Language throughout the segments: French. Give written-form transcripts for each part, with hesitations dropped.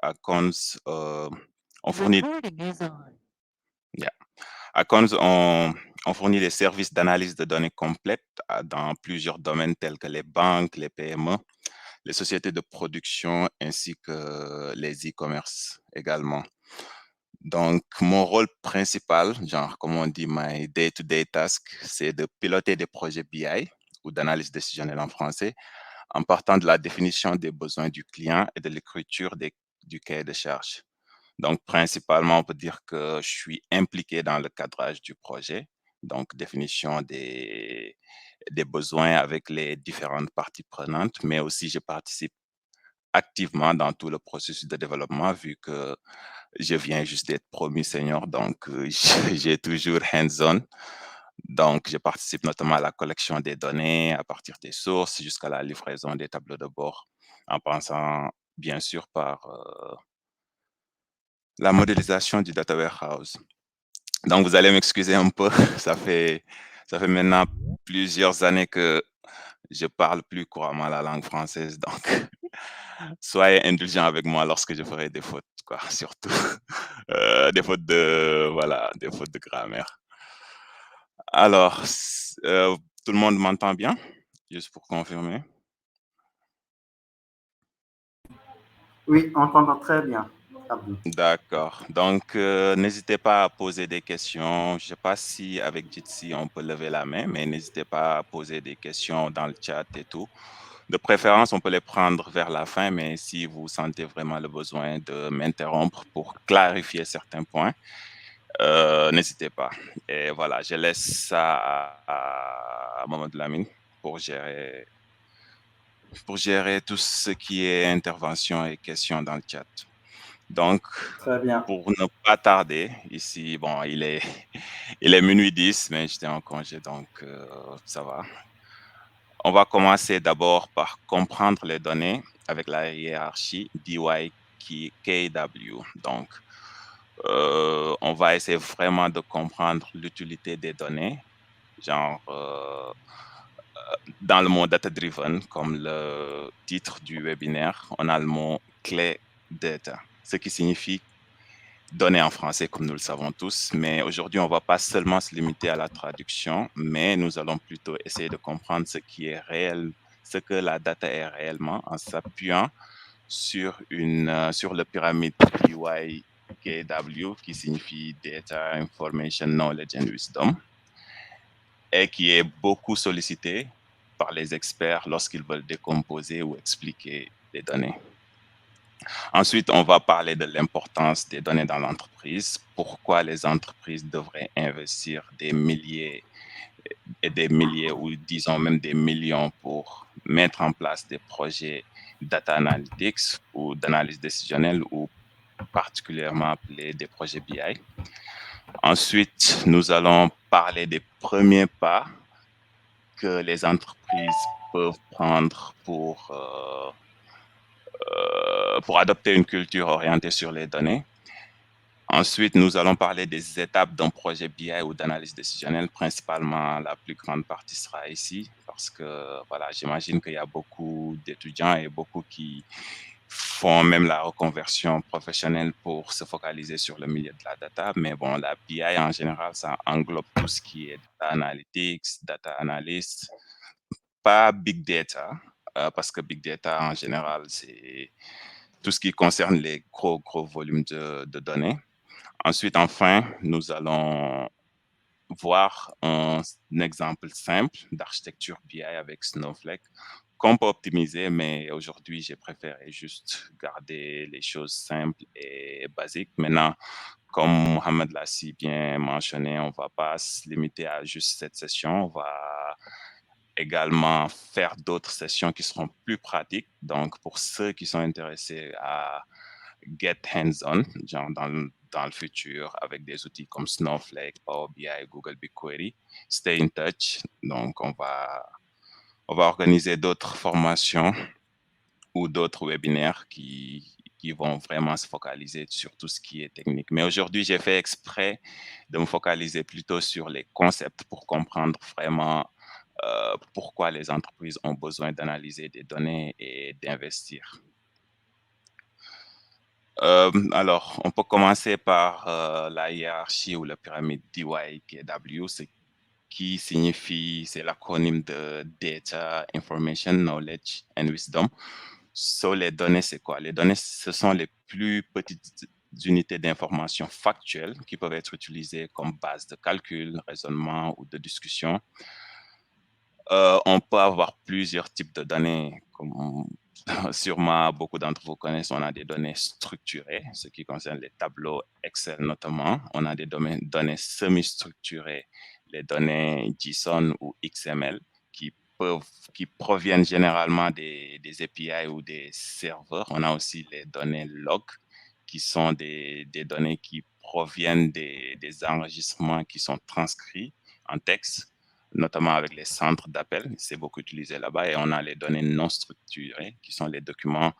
à Cons, on fournit Recording is on. yeah. À Cons, on fournit des services d'analyse de données complètes dans plusieurs domaines tels que les banques, les PME, les sociétés de production ainsi que les e-commerce également. Donc, mon rôle principal, genre, comme on dit, my day-to-day task, c'est de piloter des projets BI ou d'analyse décisionnelle en français, en partant de la définition des besoins du client et de l'écriture du cahier de charges. Donc, principalement, on peut dire que je suis impliqué dans le cadrage du projet, donc définition des besoins avec les différentes parties prenantes, mais aussi je participe activement dans tout le processus de développement vu que je viens juste d'être promu senior, donc j'ai toujours hands-on. Donc, je participe notamment à la collection des données à partir des sources jusqu'à la livraison des tableaux de bord, en passant bien sûr par la modélisation du data warehouse. Donc, vous allez m'excuser un peu, ça fait maintenant plusieurs années que je parle plus couramment la langue française, donc soyez indulgents avec moi lorsque je ferai des fautes, quoi, surtout des fautes de, voilà, des fautes de grammaire. Alors, tout le monde m'entend bien? Juste pour confirmer. Oui, on t'entend très bien, Abdou. D'accord. Donc, n'hésitez pas à poser des questions. Je ne sais pas si avec Jitsi, on peut lever la main, mais n'hésitez pas à poser des questions dans le chat et tout. De préférence, on peut les prendre vers la fin, mais si vous sentez vraiment le besoin de m'interrompre pour clarifier certains points, n'hésitez pas. Et voilà, je laisse ça à Mamadou Lamine pour gérer tout ce qui est intervention et questions dans le chat. Donc, Très bien. pour ne pas tarder, ici, bon, il est minuit 10, mais j'étais en congé, donc ça va. On va commencer d'abord par comprendre les données avec la hiérarchie DYKW. Donc, on va essayer vraiment de comprendre l'utilité des données, genre dans le mot data-driven, comme le titre du webinaire, on a le mot clé data, ce qui signifie données en français, comme nous le savons tous. Mais aujourd'hui, on ne va pas seulement se limiter à la traduction, mais nous allons plutôt essayer de comprendre ce qui est réel, ce que la data est réellement en s'appuyant sur le pyramide DYKW, qui signifie Data, Information, Knowledge and Wisdom, et qui est beaucoup sollicité par les experts lorsqu'ils veulent décomposer ou expliquer les données. Ensuite, on va parler de l'importance des données dans l'entreprise, pourquoi les entreprises devraient investir des milliers et des milliers ou disons même des millions pour mettre en place des projets data analytics ou d'analyse décisionnelle ou particulièrement appelés des projets BI. Ensuite, nous allons parler des premiers pas que les entreprises peuvent prendre pour adopter une culture orientée sur les données. Ensuite, nous allons parler des étapes d'un projet BI ou d'analyse décisionnelle. Principalement, la plus grande partie sera ici parce que voilà, j'imagine qu'il y a beaucoup d'étudiants et beaucoup qui font même la reconversion professionnelle pour se focaliser sur le milieu de la data. Mais bon, la BI en général, ça englobe tout ce qui est data analytics, data analyst, pas big data, parce que big data en général, c'est tout ce qui concerne les gros volumes de données. Ensuite, enfin, nous allons voir un exemple simple d'architecture BI avec Snowflake qu'on peut optimiser, mais aujourd'hui, j'ai préféré juste garder les choses simples et basiques. Maintenant, comme Mohamed l'a si bien mentionné, on ne va pas se limiter à juste cette session. On va également faire d'autres sessions qui seront plus pratiques. Donc, pour ceux qui sont intéressés à get hands-on, genre dans le futur, avec des outils comme Snowflake, Power BI, Google BigQuery, stay in touch. Donc, on va organiser d'autres formations ou d'autres webinaires qui vont vraiment se focaliser sur tout ce qui est technique. Mais aujourd'hui, j'ai fait exprès de me focaliser plutôt sur les concepts pour comprendre vraiment pourquoi les entreprises ont besoin d'analyser des données et d'investir. Alors, on peut commencer par la hiérarchie ou la pyramide DYKW, qui signifie, c'est l'acronyme de Data, Information, Knowledge and Wisdom. Les données, c'est quoi? Les données, ce sont les plus petites unités d'information factuelles qui peuvent être utilisées comme base de calcul, raisonnement ou de discussion. On peut avoir plusieurs types de données, comme sûrement beaucoup d'entre vous connaissent. On a des données structurées, ce qui concerne les tableaux Excel notamment. On a des données semi-structurées, les données JSON ou XML, qui proviennent généralement des API ou des serveurs. On a aussi les données log, qui sont des données qui proviennent des enregistrements qui sont transcrits en texte, notamment avec les centres d'appel. C'est beaucoup utilisé là-bas. Et on a les données non structurées, qui sont les documents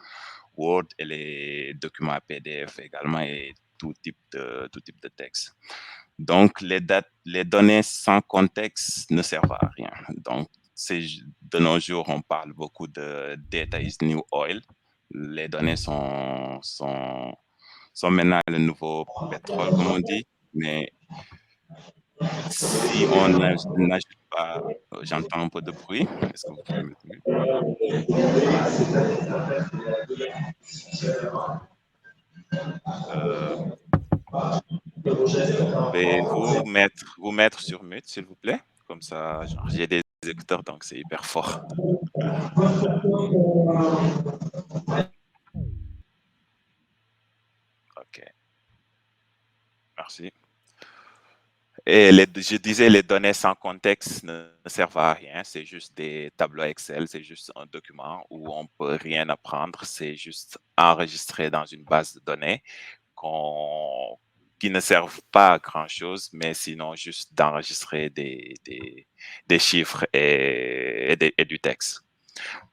Word et les documents PDF également, et tout type de texte. Donc, les données sans contexte ne servent à rien. Donc, de nos jours, on parle beaucoup de data is new oil. Les données sont maintenant le nouveau pétrole, comme on dit, mais si on n'ajoute pas, j'entends un peu de bruit, est-ce que vous pouvez mettre mute? Pouvez-vous vous mettre sur mute, s'il vous plaît? Comme ça, genre, j'ai des écouteurs, donc c'est hyper fort. OK. Merci. Et je disais, les données sans contexte ne servent à rien. C'est juste des tableaux Excel, c'est juste un document où on peut rien apprendre. C'est juste enregistré dans une base de données qui ne servent pas à grand-chose, mais sinon juste d'enregistrer des chiffres et du texte.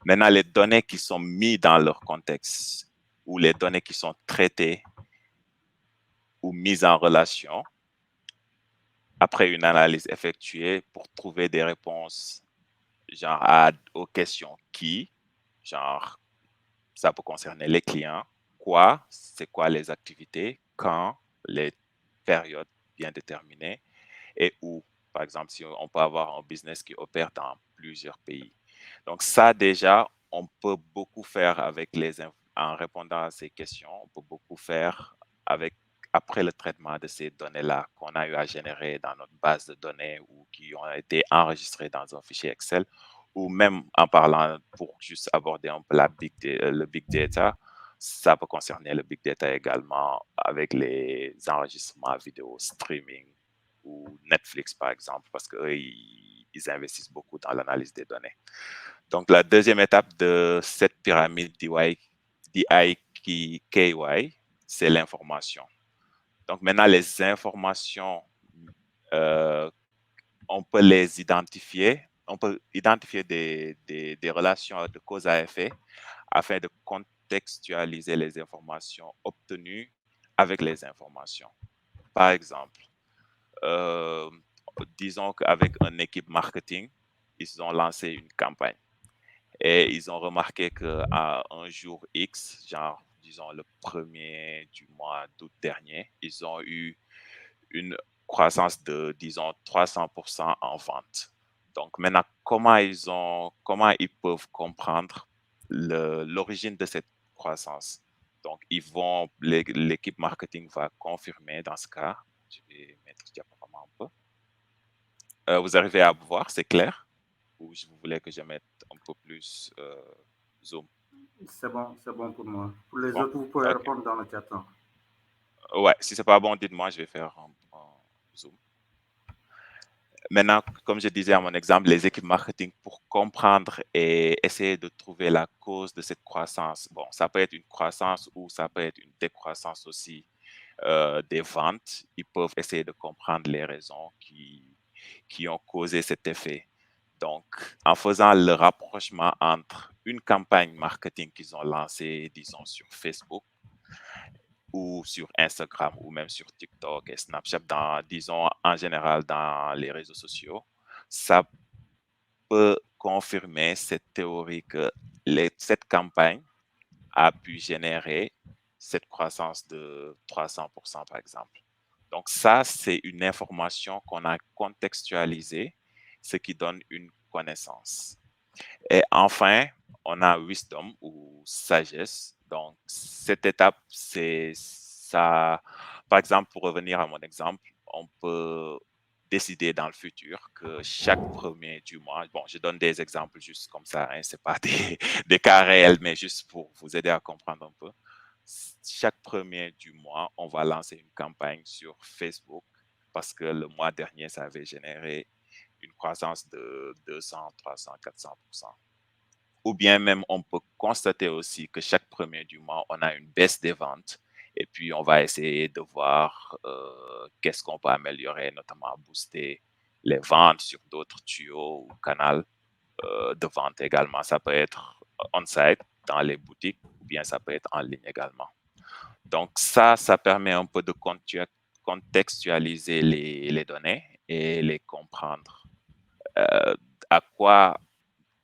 Maintenant, les données qui sont mises dans leur contexte ou les données qui sont traitées ou mises en relation, après une analyse effectuée pour trouver des réponses genre aux questions qui, genre ça peut concerner les clients, quoi, c'est quoi les activités, quand, les périodes bien déterminées et où. Par exemple, si on peut avoir un business qui opère dans plusieurs pays. Donc ça déjà, on peut beaucoup faire avec en répondant à ces questions, on peut beaucoup faire avec après le traitement de ces données-là qu'on a eu à générer dans notre base de données ou qui ont été enregistrées dans un fichier Excel, ou même en parlant pour juste aborder un peu le big data, ça peut concerner le big data également avec les enregistrements vidéo streaming ou Netflix, par exemple, parce qu'eux, ils investissent beaucoup dans l'analyse des données. Donc, la deuxième étape de cette pyramide DIKY, c'est l'information. Donc, maintenant, les informations, on peut les identifier. On peut identifier des relations de cause à effet afin de contextualiser les informations obtenues avec les informations. Par exemple, disons qu'avec une équipe marketing, ils ont lancé une campagne et ils ont remarqué qu'à un jour X, genre, disons, le 1er du mois d'août dernier, ils ont eu une croissance de, disons, 300% en vente. Donc maintenant, comment ils peuvent comprendre l'origine de cette croissance? Donc, l'équipe marketing va confirmer dans ce cas. Je vais mettre le diaporama un peu. Vous arrivez à voir, c'est clair? Ou vous voulez que je mette un peu plus zoom? C'est bon pour moi. Pour les Bon, autres, vous pouvez ok. répondre dans le chat. Ouais, si c'est pas bon, dites-moi, je vais faire un zoom. Maintenant, comme je disais à mon exemple, les équipes marketing, pour comprendre et essayer de trouver la cause de cette croissance, bon, ça peut être une croissance ou ça peut être une décroissance aussi des ventes. Ils peuvent essayer de comprendre les raisons qui ont causé cet effet. Donc, en faisant le rapprochement entre une campagne marketing qu'ils ont lancée, disons, sur Facebook ou sur Instagram ou même sur TikTok et Snapchat, disons, en général dans les réseaux sociaux, ça peut confirmer cette théorie que cette campagne a pu générer cette croissance de 300%, par exemple. Donc ça, c'est une information qu'on a contextualisée, ce qui donne une connaissance. Et enfin, on a wisdom ou sagesse. Donc, cette étape, c'est ça. Par exemple, pour revenir à mon exemple, on peut décider dans le futur que chaque premier du mois, bon, je donne des exemples juste comme ça, hein, c'est pas des cas réels, mais juste pour vous aider à comprendre un peu. Chaque premier du mois, on va lancer une campagne sur Facebook parce que le mois dernier, ça avait généré une croissance de 200, 300, 400%. Ou bien même, on peut constater aussi que chaque premier du mois, on a une baisse des ventes. Et puis, on va essayer de voir qu'est-ce qu'on peut améliorer, notamment booster les ventes sur d'autres tuyaux ou canaux de vente également. Ça peut être on-site, dans les boutiques, ou bien ça peut être en ligne également. Donc, ça permet un peu de contextualiser les données et les comprendre. Euh, à quoi,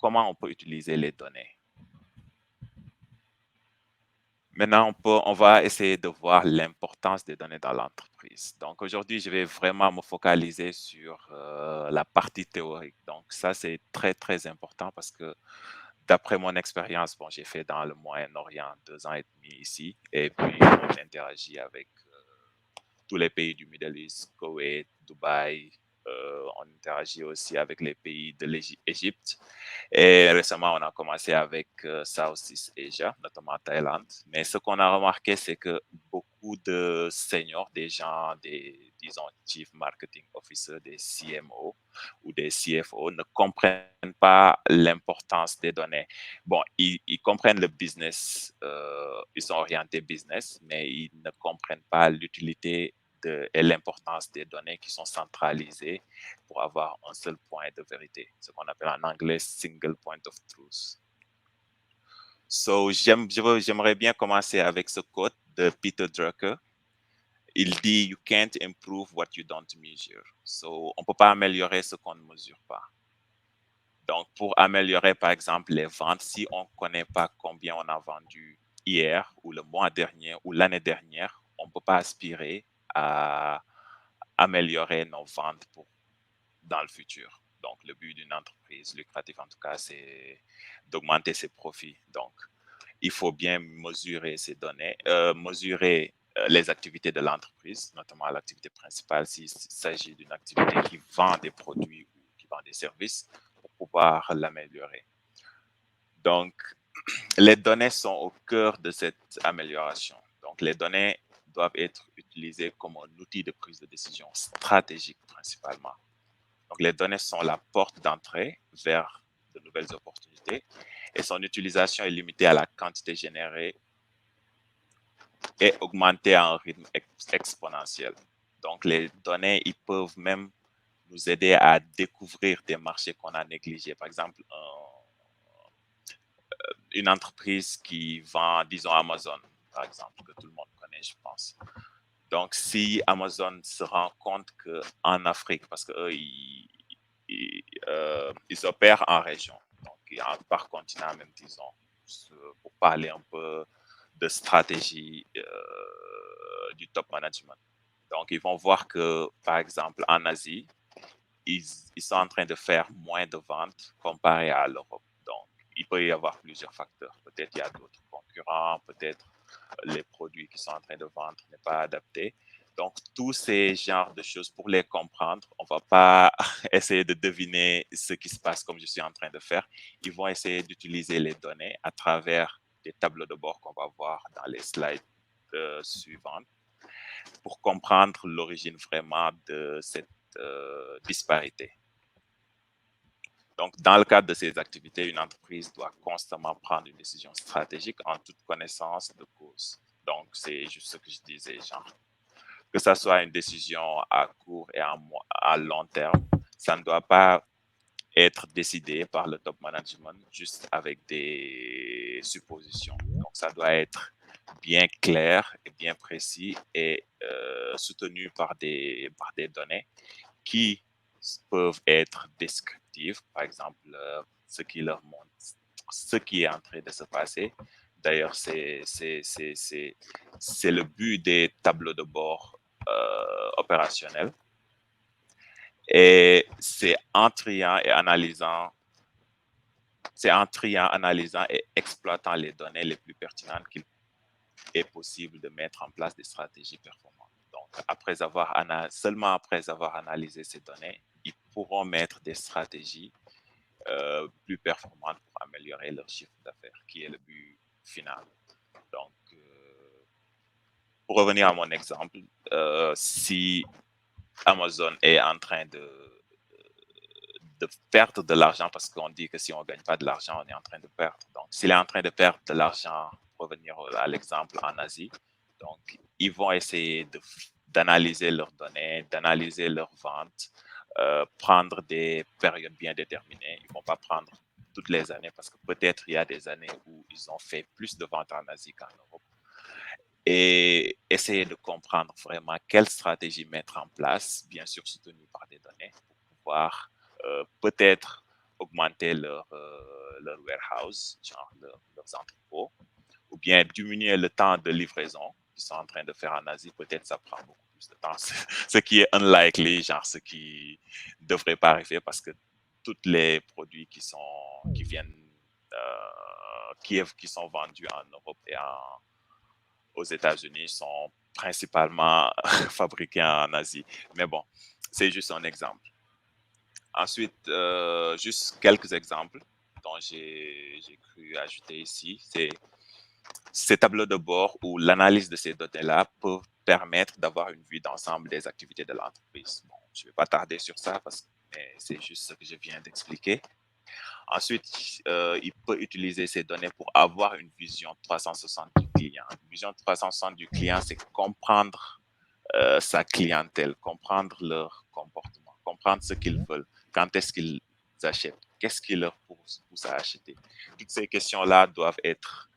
comment on peut utiliser les données. Maintenant, on va essayer de voir l'importance des données dans l'entreprise. Donc, aujourd'hui, je vais vraiment me focaliser sur la partie théorique. Donc, ça, c'est très, très important parce que d'après mon expérience, bon, j'ai fait dans le Moyen-Orient 2 ans et demi ici, et puis on interagit avec tous les pays du Middle East, Koweït, Dubaï. On interagit aussi avec les pays de l'Égypte. Et récemment, on a commencé avec Southeast Asia, notamment Thaïlande. Mais ce qu'on a remarqué, c'est que beaucoup de seniors, des gens, disons, Chief Marketing Officer, des CMO ou des CFO, ne comprennent pas l'importance des données. Bon, ils comprennent le business, ils sont orientés business, mais ils ne comprennent pas l'utilité et l'importance des données qui sont centralisées pour avoir un seul point de vérité, ce qu'on appelle en anglais single point of truth. So, j'aimerais bien commencer avec ce quote de Peter Drucker. Il dit, You can't improve what you don't measure. So, on ne peut pas améliorer ce qu'on ne mesure pas. Donc, pour améliorer, par exemple, les ventes, si on ne connaît pas combien on a vendu hier ou le mois dernier ou l'année dernière, on ne peut pas aspirer à améliorer nos ventes dans le futur. Donc, le but d'une entreprise lucrative, en tout cas, c'est d'augmenter ses profits. Donc, il faut bien mesurer ces données, mesurer les activités de l'entreprise, notamment l'activité principale, s'il s'agit d'une activité qui vend des produits ou qui vend des services, pour pouvoir l'améliorer. Donc, les données sont au cœur de cette amélioration. Donc, les données doivent être utilisées comme un outil de prise de décision stratégique principalement. Donc, les données sont la porte d'entrée vers de nouvelles opportunités et son utilisation est limitée à la quantité générée et augmentée à un rythme exponentiel. Donc, les données, ils peuvent même nous aider à découvrir des marchés qu'on a négligés. Par exemple, une entreprise qui vend, disons Amazon, par exemple, que tout le monde connaît, je pense. Donc, si Amazon se rend compte qu'en Afrique, parce qu'eux, ils opèrent en région, donc par continent même, disons, pour parler un peu de stratégie du top management. Donc, ils vont voir que, par exemple, en Asie, ils sont en train de faire moins de ventes comparé à l'Europe. Donc, il peut y avoir plusieurs facteurs. Peut-être il y a d'autres concurrents, peut-être les produits qui sont en train de vendre n'est pas adapté. Donc, tous ces genres de choses, pour les comprendre, on ne va pas essayer de deviner ce qui se passe comme je suis en train de faire. Ils vont essayer d'utiliser les données à travers des tableaux de bord qu'on va voir dans les slides suivantes pour comprendre l'origine vraiment de cette disparité. Donc, dans le cadre de ces activités, une entreprise doit constamment prendre une décision stratégique en toute connaissance de cause. Donc, c'est juste ce que je disais, genre, que ça soit une décision à court et à long terme, ça ne doit pas être décidé par le top management juste avec des suppositions. Donc, ça doit être bien clair et bien précis et soutenu par des données qui peuvent être descriptives, par exemple, ce qui leur montre ce qui est en train de se passer D'ailleurs, c'est le but des tableaux de bord opérationnels. Et c'est en triant, analysant et exploitant les données les plus pertinentes qu'il est possible de mettre en place des stratégies performantes. Donc, seulement après avoir analysé ces données, ils pourront mettre des stratégies plus performantes pour améliorer leur chiffre d'affaires, qui est le but final. Donc, pour revenir à mon exemple, si Amazon est en train de perdre de l'argent, parce qu'on dit que si on ne gagne pas de l'argent, on est en train de perdre. Donc, s'il est en train de perdre de l'argent, pour revenir à l'exemple en Asie, donc ils vont essayer d'analyser leurs données, d'analyser leurs ventes, prendre des périodes bien déterminées. Ils ne vont pas prendre toutes les années parce que peut-être il y a des années où ils ont fait plus de ventes en Asie qu'en Europe. Et essayer de comprendre vraiment quelle stratégie mettre en place, bien sûr soutenue par des données, pour pouvoir peut-être augmenter leur warehouse, genre leurs entrepôts, ou bien diminuer le temps de livraison qu'ils sont en train de faire en Asie. Peut-être ça prend beaucoup plus de temps, ce qui est unlikely, genre ce qui ne devrait pas arriver parce que tous les produits qui viennent, qui sont vendus en Europe et aux États-Unis sont principalement fabriqués en Asie. Mais bon, c'est juste un exemple. Ensuite, juste quelques exemples dont j'ai cru ajouter ici. C'est ces tableaux de bord où l'analyse de ces données-là peut permettre d'avoir une vue d'ensemble des activités de l'entreprise. Bon, je ne vais pas tarder sur ça parce que c'est juste ce que je viens d'expliquer. Ensuite, il peut utiliser ces données pour avoir une vision 360 du client. Une vision 360 du client, c'est comprendre sa clientèle, comprendre leur comportement, comprendre ce qu'ils veulent, quand est-ce qu'ils achètent, qu'est-ce qui leur pousse à acheter. Toutes ces questions-là doivent être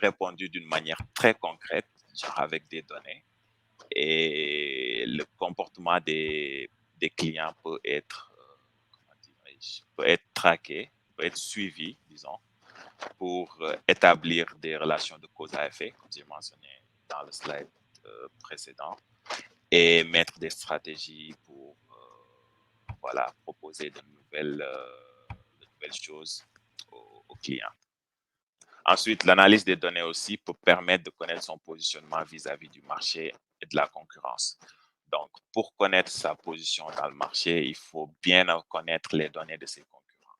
répondues d'une manière très concrète, genre avec des données. Et le comportement des clients peut être traqué, peut être suivi, disons, pour établir des relations de cause à effet, comme j'ai mentionné dans le slide précédent, et mettre des stratégies pour voilà, proposer de nouvelles choses aux clients. Ensuite, l'analyse des données aussi peut permettre de connaître son positionnement vis-à-vis du marché et de la concurrence. Donc, pour connaître sa position dans le marché, il faut bien connaître les données de ses concurrents.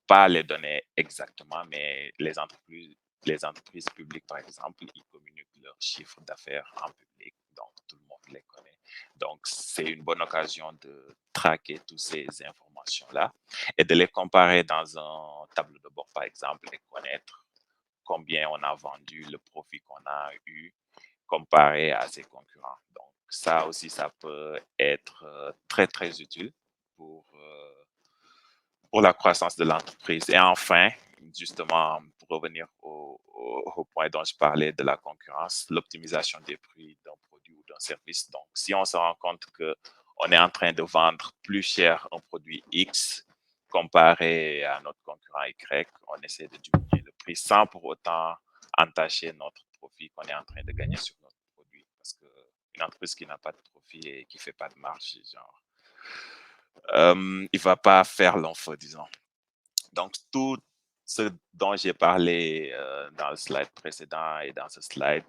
Pas les données exactement, mais les entreprises publiques, par exemple, ils communiquent leurs chiffres d'affaires en public, donc tout le monde les connaît. Donc, c'est une bonne occasion de traquer toutes ces informations-là et de les comparer dans un tableau de bord, par exemple, et connaître combien on a vendu, le profit qu'on a eu comparé à ses concurrents. Donc, ça aussi, ça peut être très, très utile pour, euh, pour la croissance de l'entreprise. Et enfin, justement, pour revenir au point dont je parlais de la concurrence, l'optimisation des prix d'un produit ou d'un service. Donc, si on se rend compte qu'on est en train de vendre plus cher un produit X comparé à notre concurrent Y, on essaie de diminuer le prix sans pour autant entacher notre profit qu'on est en train de gagner sur notre produit. Parce qu'une entreprise qui n'a pas de profit et qui ne fait pas de marge, genre, il ne va pas faire long feu, disons. Donc, tout ce dont j'ai parlé dans le slide précédent et dans ce slide,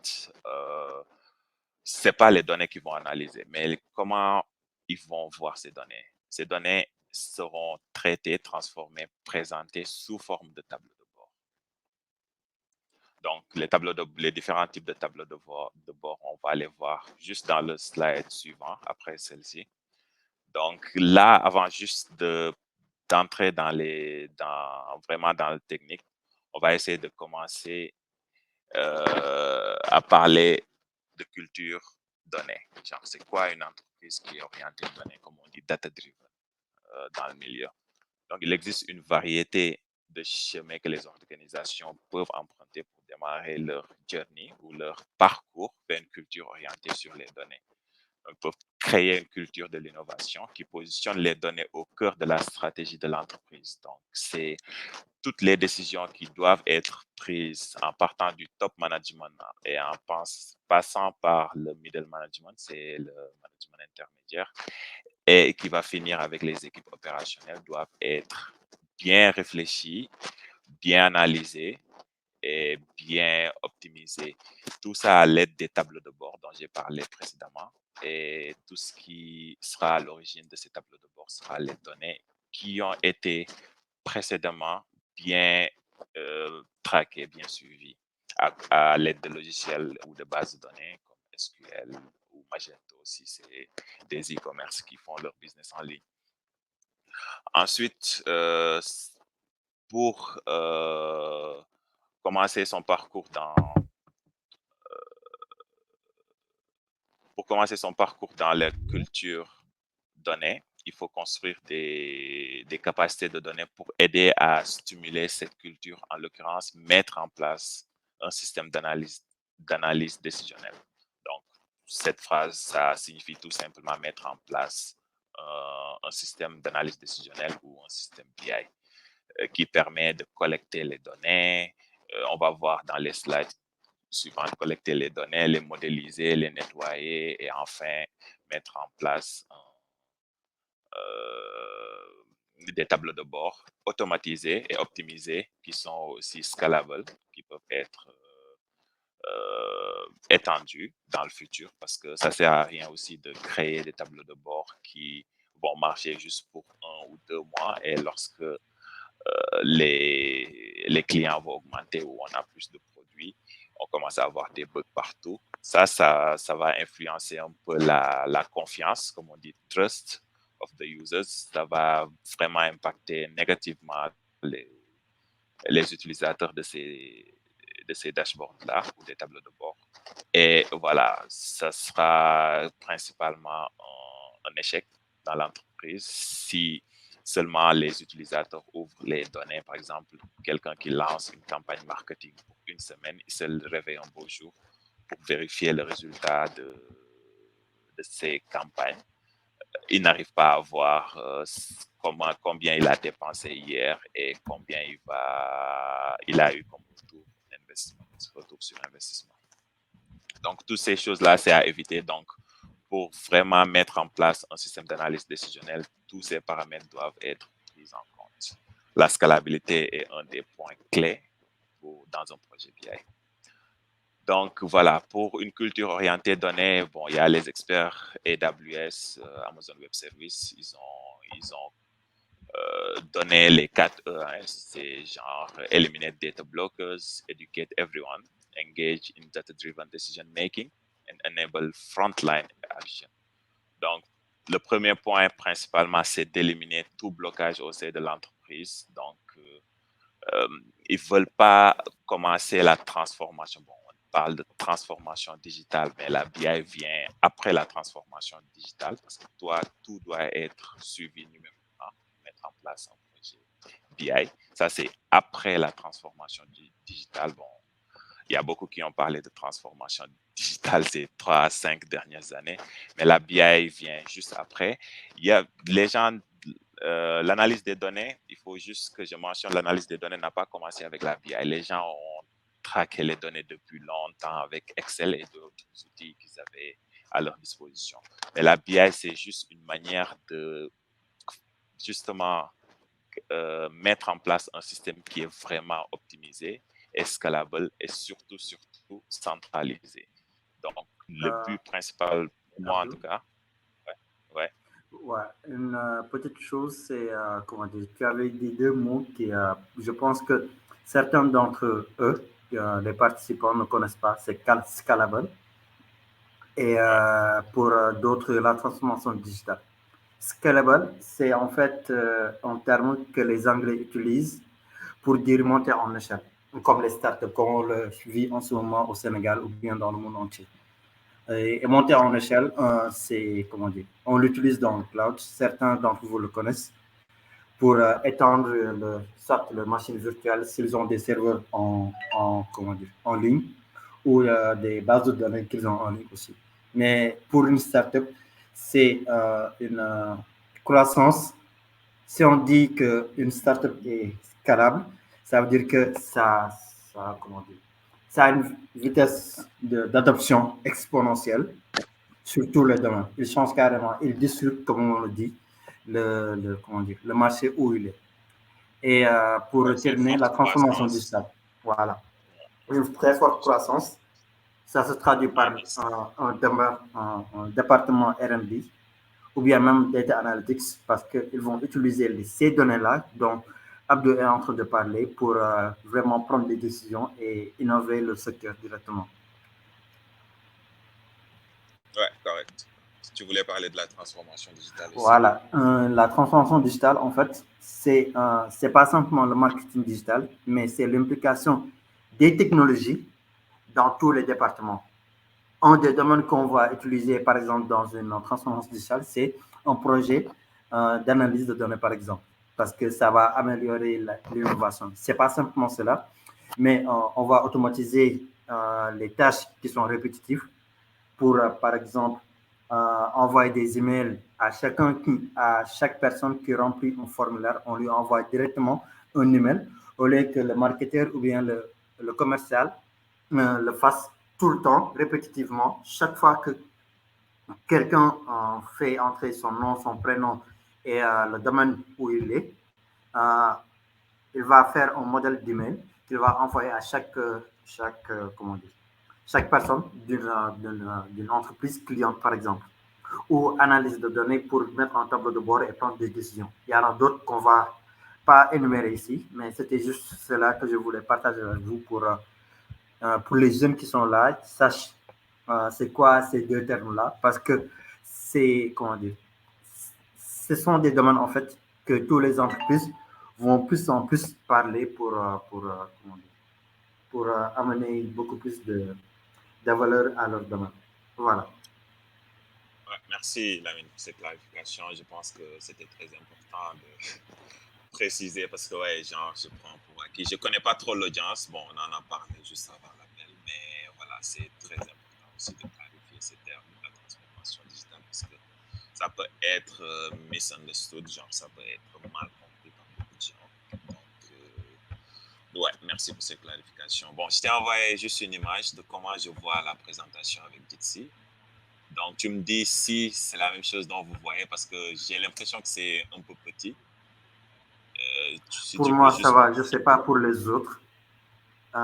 ce n'est pas les données qu'ils vont analyser, mais comment ils vont voir ces données. Ces données seront traitées, transformées, présentées sous forme de tableaux de bord. Donc, les différents types de tableaux de bord, on va les voir juste dans le slide suivant, après celle-ci. Donc là, avant juste d'entrer vraiment dans le technique, on va essayer de commencer à parler de culture donnée. Genre, c'est quoi une entreprise qui est orientée données, comme on dit, data-driven dans le milieu. Donc, il existe une variété de chemins que les organisations peuvent emprunter pour démarrer leur journey ou leur parcours vers une culture orientée sur les données. pour créer une culture de l'innovation qui positionne les données au cœur de la stratégie de l'entreprise. Donc, c'est toutes les décisions qui doivent être prises en partant du top management et en passant par le middle management, c'est le management intermédiaire, et qui va finir avec les équipes opérationnelles, doivent être bien réfléchies, bien analysées et bien optimisées. Tout ça à l'aide des tableaux de bord dont j'ai parlé précédemment. Et tout ce qui sera à l'origine de ces tableaux de bord sera les données qui ont été précédemment bien traquées, bien suivies à l'aide de logiciels ou de bases de données comme SQL ou Magento aussi, c'est des e-commerce qui font leur business en ligne. Ensuite, pour commencer son parcours dans la culture donnée, il faut construire des capacités de données pour aider à stimuler cette culture, en l'occurrence, mettre en place un système d'analyse décisionnelle. Donc, cette phrase, ça signifie tout simplement mettre en place un système d'analyse décisionnelle ou un système BI qui permet de collecter les données. On va voir dans les slides suivantes, collecter les données, les modéliser, les nettoyer et enfin mettre en place des tableaux de bord automatisés et optimisés qui sont aussi scalables, qui peuvent être étendus dans le futur parce que ça ne sert à rien aussi de créer des tableaux de bord qui vont marcher juste pour 1 ou 2 mois et lorsque les clients vont augmenter ou on a plus de produits, on commence à avoir des bugs partout. Ça va influencer un peu la confiance, comme on dit, trust of the users. Ça va vraiment impacter négativement les utilisateurs de ces dashboards-là ou des tableaux de bord. Et voilà, ça sera principalement un échec dans l'entreprise si seulement les utilisateurs ouvrent les données. Par exemple, quelqu'un qui lance une campagne marketing pour une semaine, il se réveille un beau jour pour vérifier le résultat de ses campagnes. Il n'arrive pas à voir combien il a dépensé hier et combien il a eu comme retour sur investissement. Donc, toutes ces choses-là, c'est à éviter. Donc, pour vraiment mettre en place un système d'analyse décisionnelle, tous ces paramètres doivent être pris en compte. La scalabilité est un des points clés dans un projet BI. Donc, voilà, pour une culture orientée données, bon, il y a les experts AWS, Amazon Web Services, ils ont donné les 4 E, hein, c'est genre eliminate data blockers, educate everyone, engage in data-driven decision making, and enable frontline action. Donc, le premier point principalement, c'est d'éliminer tout blocage au sein de l'entreprise. Donc, ils ne veulent pas commencer la transformation. Bon, on parle de transformation digitale, mais la BI vient après la transformation digitale parce que tout doit être suivi numériquement, mettre en place un projet BI. Ça, c'est après la transformation digitale. Bon, il y a beaucoup qui ont parlé de transformation digitale ces 3 à 5 dernières années, mais la BI vient juste après. Il y a les gens, l'analyse des données, il faut juste que je mentionne, l'analyse des données n'a pas commencé avec la BI. Les gens ont traqué les données depuis longtemps avec Excel et d'autres outils qu'ils avaient à leur disposition. Mais la BI, c'est juste une manière de justement mettre en place un système qui est vraiment optimisé, escalable et surtout centralisé. Donc, le but principal, pour moi en tout cas, ouais. Ouais, une petite chose, c'est, comment dire, tu avais dit deux mots qui, je pense que certains d'entre eux, les participants ne connaissent pas, c'est scalable et pour d'autres, la transformation digitale. Scalable, c'est en fait un terme que les Anglais utilisent pour dire monter en échelle, comme les startups, comme on le vit en ce moment au Sénégal ou bien dans le monde entier. Et monter en échelle, c'est, comment dire, on l'utilise dans le cloud. Certains d'entre vous le connaissent pour étendre soit leur machine virtuelle s'ils ont des serveurs comment dire, en ligne ou des bases de données qu'ils ont en ligne aussi. Mais pour une startup, c'est une croissance. Si on dit qu'une startup est scalable, ça veut dire que comment dire, ça a une vitesse d'adoption exponentielle sur tous les domaines. Il change carrément, il disrupte, comme on le dit, comment dire, le marché où il est. Et pour Ouais, c'est une terminer, la forte transformation croissance. digitale. Voilà. Une très forte croissance. Ça se traduit par Ouais, merci. un département R&D ou bien même data analytics parce qu'ils vont utiliser ces données-là dont Abdou est en train de parler pour vraiment prendre des décisions et innover le secteur directement. Ouais, correct. Tu voulais parler de la transformation digitale aussi. Voilà. La transformation digitale, en fait, c'est pas simplement le marketing digital, mais c'est l'implication des technologies dans tous les départements. Un des domaines qu'on va utiliser, par exemple, dans une transformation digitale, c'est un projet d'analyse de données, par exemple, parce que ça va améliorer l'innovation. C'est pas simplement cela, mais on va automatiser les tâches qui sont répétitives pour, par exemple, envoyer des emails à chaque personne qui remplit un formulaire. On lui envoie directement un email au lieu que le marketeur ou bien le commercial le fasse tout le temps, répétitivement, chaque fois que quelqu'un fait entrer son nom, son prénom et le domaine où il est, euh, il va faire un modèle d'email qu'il va envoyer à comment dire, chaque personne d'une entreprise cliente, par exemple, ou analyse de données pour mettre en tableau de bord et prendre des décisions. Il y en a d'autres qu'on va pas énumérer ici, mais c'était juste cela que je voulais partager avec vous pour les jeunes qui sont là, sachent c'est quoi ces deux termes-là, parce que c'est, comment dire, ce sont des domaines en fait que toutes les entreprises vont plus en plus parler comment dire, pour amener beaucoup plus de valeur à leur domaine. Voilà. Ouais, merci, Lamine, pour cette clarification. Je pense que c'était très important de préciser parce que, ouais, genre, je prends pour acquis. Je connais pas trop l'audience. Bon, on en a parlé juste avant l'appel, mais voilà, c'est très important aussi de clarifier ces termes de la transformation digitale parce que ça peut être misunderstood, genre, ça peut être mal compris par beaucoup de gens. Donc, ouais, merci pour cette clarification. Bon, je t'ai envoyé juste une image de comment je vois la présentation avec Jitsi. Donc, tu me dis si c'est la même chose dont vous voyez parce que j'ai l'impression que c'est un peu petit. Si Pour tu peux moi, ça juste me va. Je ne dire. sais pas pour les autres. Ouais,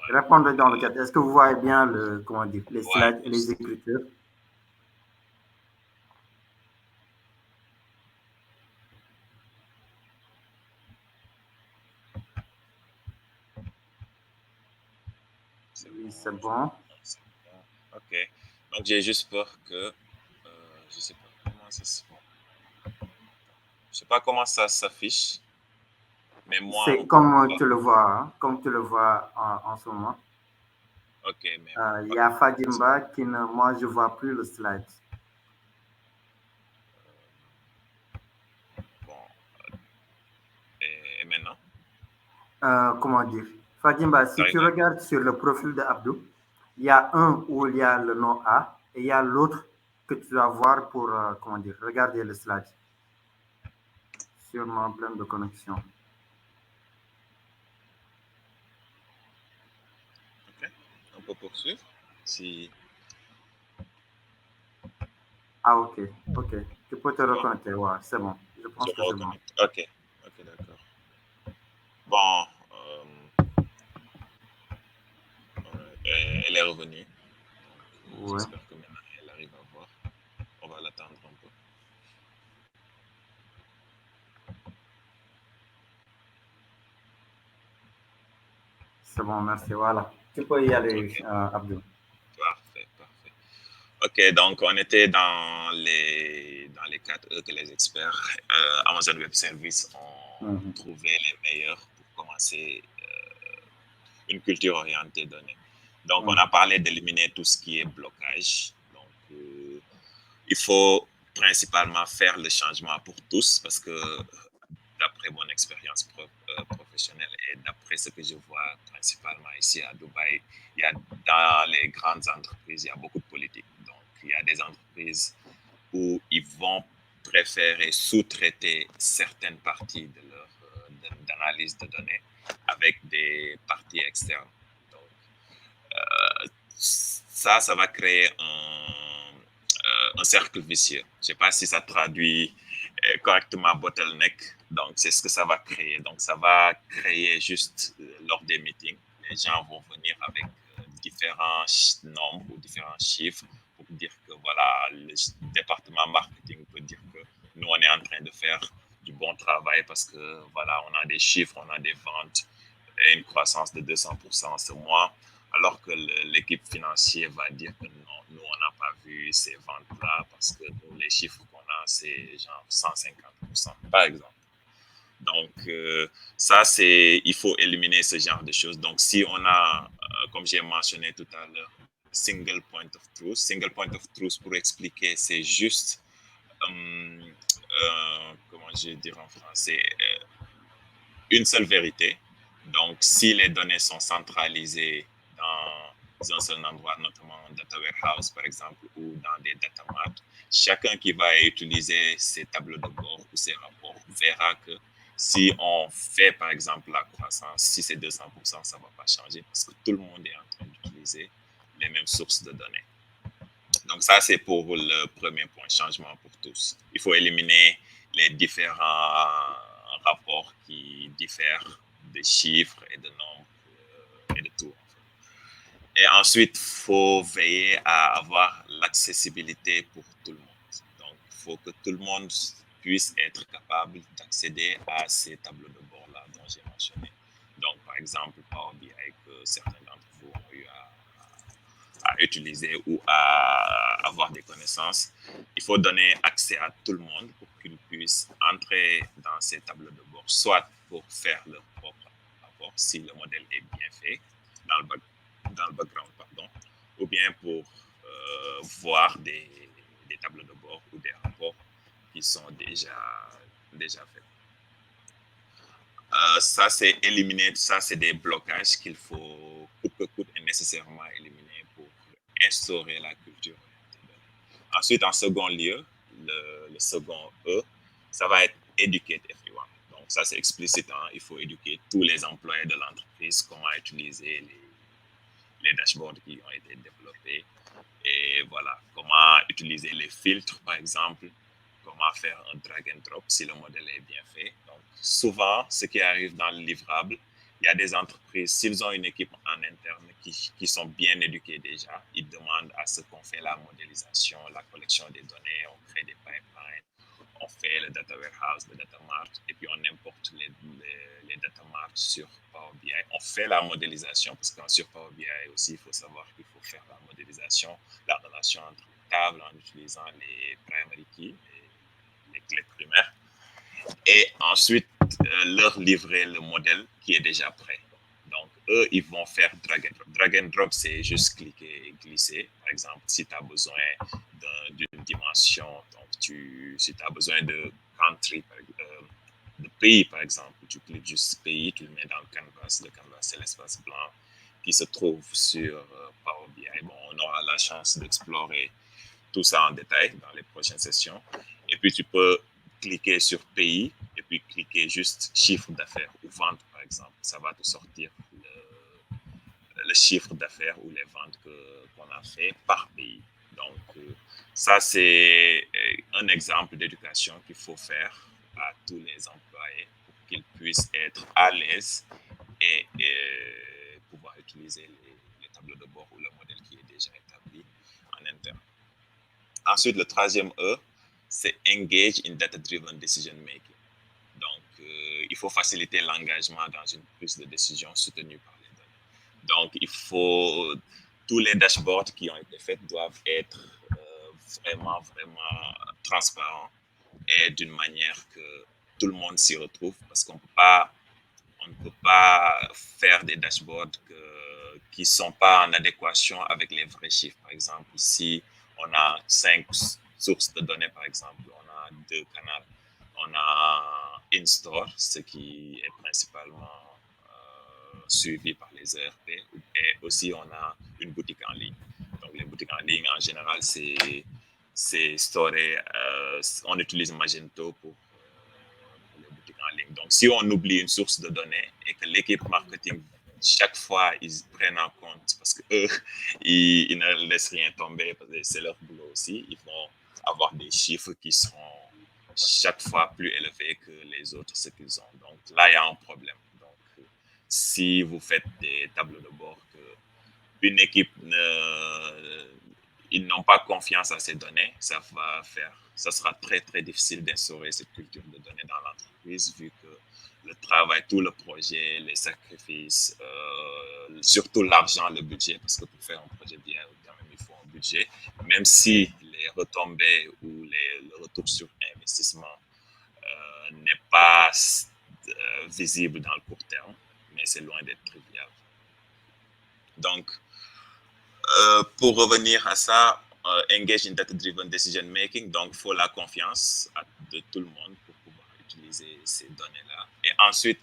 Répondez dans le chat. Est-ce que vous voyez bien comment dire, les ouais, slides et les écritures? c'est Oui, bon. c'est bon. C'est bon. Ok. Donc, j'ai juste peur que. Je sais pas comment ça se. Bon, je sais pas comment ça s'affiche, mais moi, C'est on peut comme voir. tu le vois, hein, comme tu le vois en ce moment. Ok, mais. Il y Ok. a Fadimba qui ne, moi je vois plus le slide. Bon. Et maintenant? Comment dire? Fadimba, si tu T'arrives à- regardes sur le profil de Abdou, il y a un où il y a le nom A et il y a l'autre que tu vas voir pour, comment dire, regarder le slide. Sûrement plein de connexions. Ok. On peut poursuivre. Si. Ah, ok, ok. Tu peux te C'est bon? reconnecter, ouais, c'est bon. Je Je pense que me c'est bon. reconnecte. Ok. Ok, d'accord. Bon. Elle est revenue. Donc, Ouais, j'espère que maintenant elle arrive à voir. On va l'attendre un peu. c'est bon, merci. Voilà. Tu peux y aller, Ok. Abdou. Parfait, parfait. Ok, donc on était dans les 4 E que les experts Amazon Web Services ont Mhm. trouvé les meilleurs pour commencer une culture orientée donnée. Donc on Mhm. a parlé d'éliminer tout ce qui est blocage. Donc il faut principalement faire le changement pour tous parce que d'après mon expérience professionnelle et d'après ce que je vois principalement ici à Dubaï, il y a dans les grandes entreprises, il y a beaucoup de politique. Donc, il y a des entreprises où ils vont préférer sous-traiter certaines parties de leur d'analyse de données avec des parties externes. Donc, ça va créer un cercle vicieux. Je ne sais pas si ça traduit correctement bottleneck. Donc, c'est ce que ça va créer. Donc, ça va créer juste lors des meetings, les gens vont venir avec différents nombres ou différents chiffres pour dire que voilà, le département marketing peut dire que nous, on est en train de faire du bon travail parce que voilà, on a des chiffres, on a des ventes et une croissance de 200% ce mois, alors que l'équipe financière va dire que non, nous, on n'a pas vu ces ventes-là parce que nous, les chiffres qu'on a, c'est genre 150%, par exemple. Donc, ça, il faut éliminer ce genre de choses. Donc, si on a, comme j'ai mentionné tout à l'heure, single point of truth. Single point of truth, pour expliquer, c'est juste, comment je vais dire en français, une seule vérité. Donc, si les données sont centralisées dans un seul endroit, notamment un data warehouse, par exemple, ou dans des data marts, chacun qui va utiliser ces tableaux de bord ou ces rapports verra que si on fait, par exemple, la croissance, si c'est 200%, ça ne va pas changer parce que tout le monde est en train d'utiliser les mêmes sources de données. Donc, ça, c'est pour le premier point, changement pour tous. Il faut éliminer les différents rapports qui diffèrent de chiffres et de nombres et de tout. Et ensuite, il faut veiller à avoir l'accessibilité pour tout le monde. Donc, il faut que tout le monde puisse être capable d'accéder à ces tableaux de bord-là dont j'ai mentionné. Donc, par exemple, Power BI, que certains d'entre vous ont eu à utiliser ou à avoir des connaissances. Il faut donner accès à tout le monde pour qu'ils puissent entrer dans ces tableaux de bord, soit pour faire leur propre rapport, si le modèle est bien fait dans le background, pardon, ou bien pour voir des tableaux de bord ou des rapports qui sont déjà faits. Ça, c'est éliminer, ça, c'est des blocages qu'il faut coûte que coûte et nécessairement éliminer pour instaurer la culture orientée données. Ensuite, en second lieu, le second E, ça va être educate everyone. Donc, ça, c'est explicite. Hein? Il faut éduquer tous les employés de l'entreprise comment utiliser les dashboards qui ont été développés. Et voilà, comment utiliser les filtres, par exemple, comment faire un drag and drop si le modèle est bien fait. Donc, souvent, ce qui arrive dans le livrable, il y a des entreprises, s'ils ont une équipe en interne qui sont bien éduquées déjà, ils demandent à ce qu'on fait la modélisation, la collection des données, on crée des pipelines, on fait le data warehouse, le data mart, et puis on importe les data marts sur Power BI. On fait la modélisation, parce que sur Power BI aussi, il faut savoir qu'il faut faire la modélisation, la relation entre les tables en utilisant les primary keys, les clés primaires, et ensuite leur livrer le modèle qui est déjà prêt. Donc, eux, ils vont faire drag and drop. Drag and drop, c'est juste cliquer et glisser. Par exemple, si tu as besoin d'une dimension, donc si tu as besoin de country, de pays, par exemple, tu cliques juste pays, tu le mets dans le canvas. Le canvas, c'est l'espace blanc qui se trouve sur Power BI. Bon, on aura la chance d'explorer tout ça en détail dans les prochaines sessions. Et puis, tu peux cliquer sur pays et puis cliquer juste chiffre d'affaires ou vente, par exemple. Ça va te sortir le chiffre d'affaires ou les ventes qu'on a fait par pays. Donc, ça, c'est un exemple d'éducation qu'il faut faire à tous les employés pour qu'ils puissent être à l'aise et pouvoir utiliser les tableaux de bord ou le modèle qui est déjà établi en interne. Ensuite, le troisième E, c'est engage in data-driven decision making. Donc, il faut faciliter l'engagement dans une prise de décision soutenue par les données. Donc, tous les dashboards qui ont été faits doivent être vraiment transparents et d'une manière que tout le monde s'y retrouve parce qu'on ne peut pas faire des dashboards qui ne sont pas en adéquation avec les vrais chiffres. Par exemple, si on a 5 sources de données, par exemple, on a 2 canaux, on a in-store, ce qui est principalement suivi par les ERP, et aussi on a une boutique en ligne. Donc, les boutiques boutique en ligne, en général, c'est storé. On utilise Magento pour les boutiques en ligne. Donc, si on oublie une source de données et que l'équipe marketing, chaque fois, ils prennent en compte, parce que eux, ils ne laissent rien tomber, parce que c'est leur boulot aussi, ils vont avoir des chiffres qui seront chaque fois plus élevés que les autres, ce qu'ils ont. Donc, là, il y a un problème. Donc, si vous faites des tableaux de bord que une équipe ils n'ont pas confiance à ces données, ça sera très très difficile d'instaurer cette culture de données dans l'entreprise vu que le travail, tout le projet, les sacrifices, surtout l'argent, le budget, parce que pour faire un projet bien, quand même, il faut un budget, même si les retombées ou le retour sur investissement n'est pas visible dans le court terme, mais c'est loin d'être trivial. Donc, pour revenir à ça, engage in data-driven decision making, donc il faut la confiance de tout le monde pour pouvoir utiliser ces données-là. Et ensuite,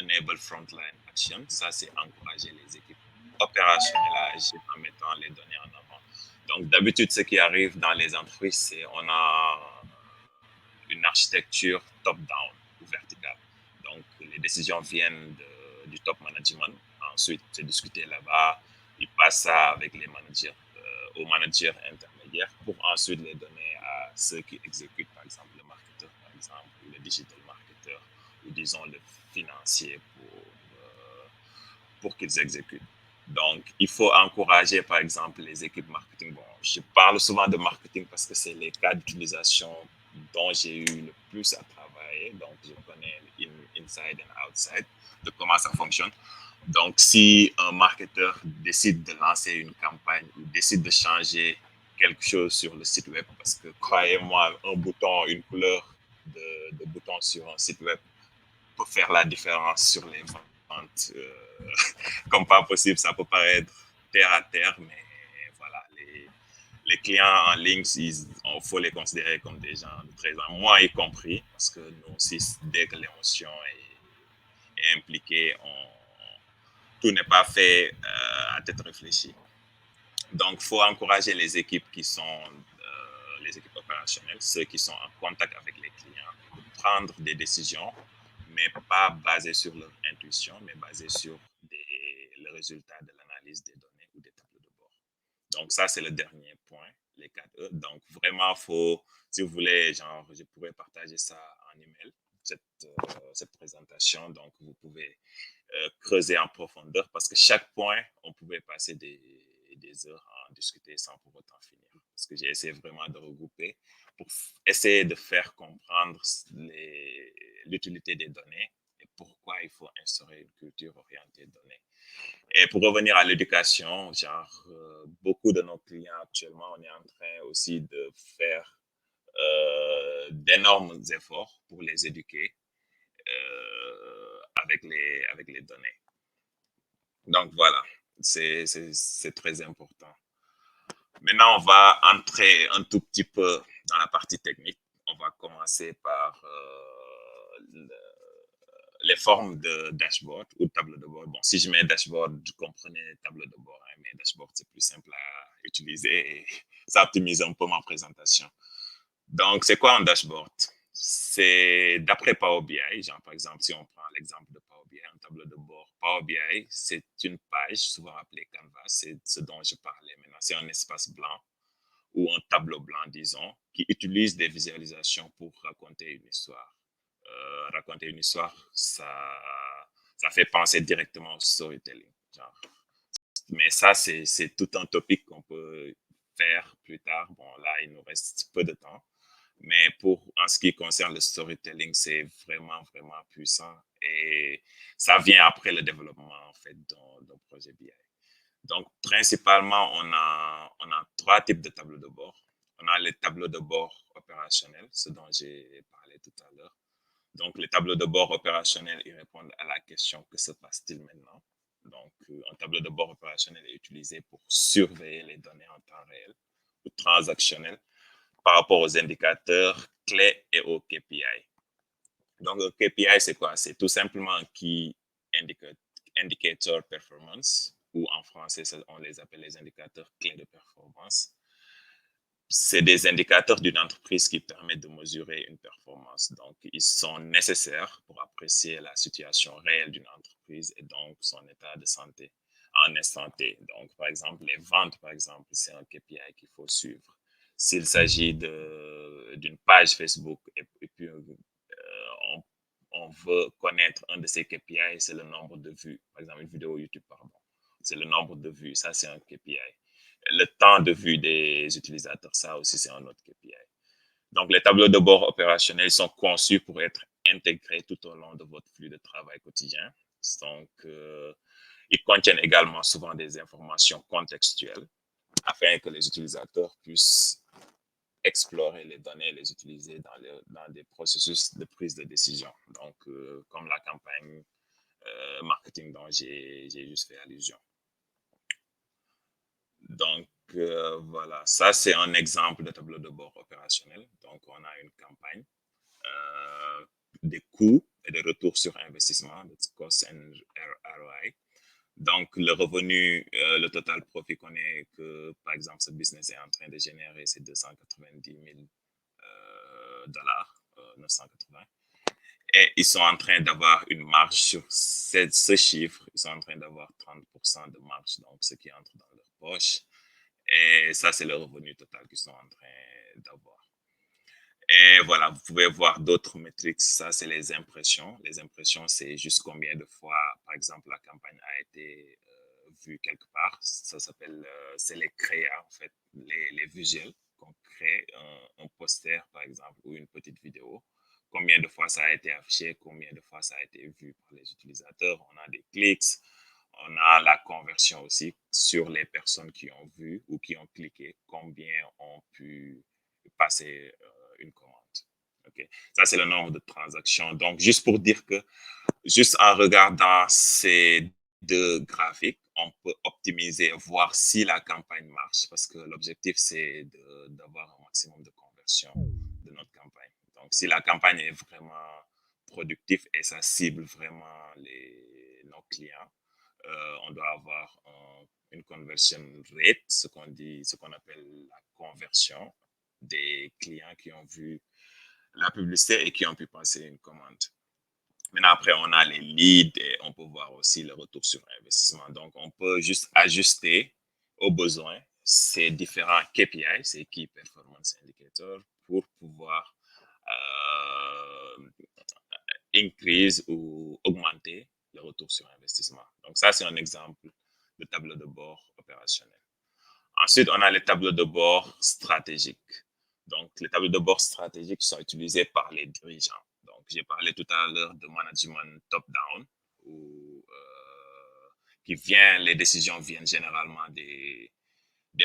enable frontline action, ça c'est encourager les équipes opérationnelles à agir en mettant les données en avant. Donc d'habitude, ce qui arrive dans les entreprises, c'est on a une architecture top-down ou verticale. Donc les décisions viennent du top management. Ensuite, c'est discuté là-bas. Ils passent ça avec les managers, aux managers intermédiaires pour ensuite les donner à ceux qui exécutent, par exemple, le marketeur, par exemple, ou le digital marketeur, ou disons le financier pour qu'ils exécutent. Donc, il faut encourager, par exemple, les équipes marketing. Bon, je parle souvent de marketing parce que c'est les cas d'utilisation dont j'ai eu le plus à travailler. Donc, je connais inside and outside de comment ça fonctionne. Donc, si un marketeur décide de lancer une campagne ou décide de changer quelque chose sur le site web, parce que croyez-moi, un bouton, une couleur de bouton sur un site web peut faire la différence sur les ventes. Comme pas possible, ça peut paraître terre à terre, mais voilà, les clients en ligne, il faut les considérer comme des gens de 13 ans, moi y compris, parce que nous aussi, dès que l'émotion est impliquée, tout n'est pas fait à tête réfléchie. Donc, il faut encourager les équipes qui sont les équipes opérationnelles, ceux qui sont en contact avec les clients, de prendre des décisions, mais pas basées sur leur intuition, mais basées sur le résultat de l'analyse des données ou des tableaux de bord. Donc, ça, c'est le dernier point, les 4 E. Donc, vraiment, si vous voulez, genre, je pourrais partager ça en email, cette présentation. Donc, vous pouvez creuser en profondeur parce que chaque point, on pouvait passer des heures à en discuter sans pour autant finir. Parce que j'ai essayé vraiment de regrouper pour essayer de faire comprendre l'utilité des données et pourquoi il faut instaurer une culture orientée données. Et pour revenir à l'éducation, genre, beaucoup de nos clients actuellement, on est en train aussi de faire d'énormes efforts pour les éduquer avec les données. Donc voilà, c'est très important. Maintenant, on va entrer un tout petit peu dans la partie technique. On va commencer par les formes de dashboard ou de tableau de bord. Bon, si je mets dashboard, vous comprenez tableau de bord, hein, mais dashboard, c'est plus simple à utiliser et ça optimise un peu ma présentation. Donc, c'est quoi un dashboard? C'est d'après Power BI, genre par exemple, si on prend l'exemple de Power BI, un tableau de bord. Power BI, c'est une page, souvent appelée Canvas, c'est ce dont je parlais maintenant. C'est un espace blanc ou un tableau blanc, disons, qui utilise des visualisations pour raconter une histoire. Raconter une histoire, ça fait penser directement au storytelling. Genre. Mais ça, c'est tout un topic qu'on peut faire plus tard. Bon, là, il nous reste peu de temps. Mais en ce qui concerne le storytelling, c'est vraiment, vraiment puissant. Et ça vient après le développement, en fait, d'un projet BI. Donc, principalement, on a 3 types de tableaux de bord. On a les tableaux de bord opérationnels, ce dont j'ai parlé tout à l'heure. Donc, les tableaux de bord opérationnels, ils répondent à la question que se passe-t-il maintenant? Donc, un tableau de bord opérationnel est utilisé pour surveiller les données en temps réel ou transactionnel par rapport aux indicateurs clés et aux KPI. Donc, le KPI, c'est quoi? C'est tout simplement un Key Indicator Performance ou en français, on les appelle les indicateurs clés de performance. C'est des indicateurs d'une entreprise qui permettent de mesurer une performance. Donc, ils sont nécessaires pour apprécier la situation réelle d'une entreprise et donc son état de santé en instant T. Donc, par exemple, les ventes, par exemple, c'est un KPI qu'il faut suivre. S'il s'agit d'une page Facebook et puis on veut connaître un de ces KPI, c'est le nombre de vues. Par exemple, une vidéo YouTube, pardon. C'est le nombre de vues. Ça, c'est un KPI. Le temps de vue des utilisateurs, ça aussi, c'est un autre KPI. Donc, les tableaux de bord opérationnels sont conçus pour être intégrés tout au long de votre flux de travail quotidien. Donc, ils contiennent également souvent des informations contextuelles afin que les utilisateurs puissent explorer les données et les utiliser dans des processus de prise de décision. Donc, comme la campagne marketing dont j'ai juste fait allusion. Donc, voilà, ça c'est un exemple de tableau de bord opérationnel. Donc, on a une campagne, des coûts et des retours sur investissement, the cost and ROI. Donc, le revenu, le total profit qu'on est que, par exemple, ce business est en train de générer, c'est 290 000 dollars, 980. Et ils sont en train d'avoir une marge sur ce chiffre. Ils sont en train d'avoir 30% de marge, donc ce qui entre dans leur poche. Et ça, c'est le revenu total qu'ils sont en train d'avoir. Et voilà, vous pouvez voir d'autres métriques. Ça, c'est les impressions. Les impressions, c'est juste combien de fois, par exemple, la campagne a été vue quelque part. Ça s'appelle, c'est les créas, en fait, les visuels qu'on crée, un poster, par exemple, ou une petite vidéo. Combien de fois ça a été affiché, combien de fois ça a été vu par les utilisateurs. On a des clics, on a la conversion aussi sur les personnes qui ont vu ou qui ont cliqué, combien ont pu passer une commande. Okay. Ça, c'est le nombre de transactions. Donc, juste pour dire que, juste en regardant ces deux graphiques, on peut optimiser, voir si la campagne marche, parce que l'objectif, c'est d'avoir un maximum de conversion de notre campagne. Donc, si la campagne est vraiment productive et ça cible vraiment nos clients, on doit avoir une conversion rate, ce qu'on appelle la conversion des clients qui ont vu la publicité et qui ont pu passer une commande. Maintenant, après, on a les leads et on peut voir aussi le retour sur investissement. Donc, on peut juste ajuster aux besoins ces différents KPI, ces Key Performance Indicators, pour pouvoir increase ou augmenter le retour sur investissement. Donc, ça, c'est un exemple de tableau de bord opérationnel. Ensuite, on a les tableaux de bord stratégiques. Donc, les tableaux de bord stratégiques sont utilisés par les dirigeants. Donc, j'ai parlé tout à l'heure de management top-down, où les décisions viennent généralement des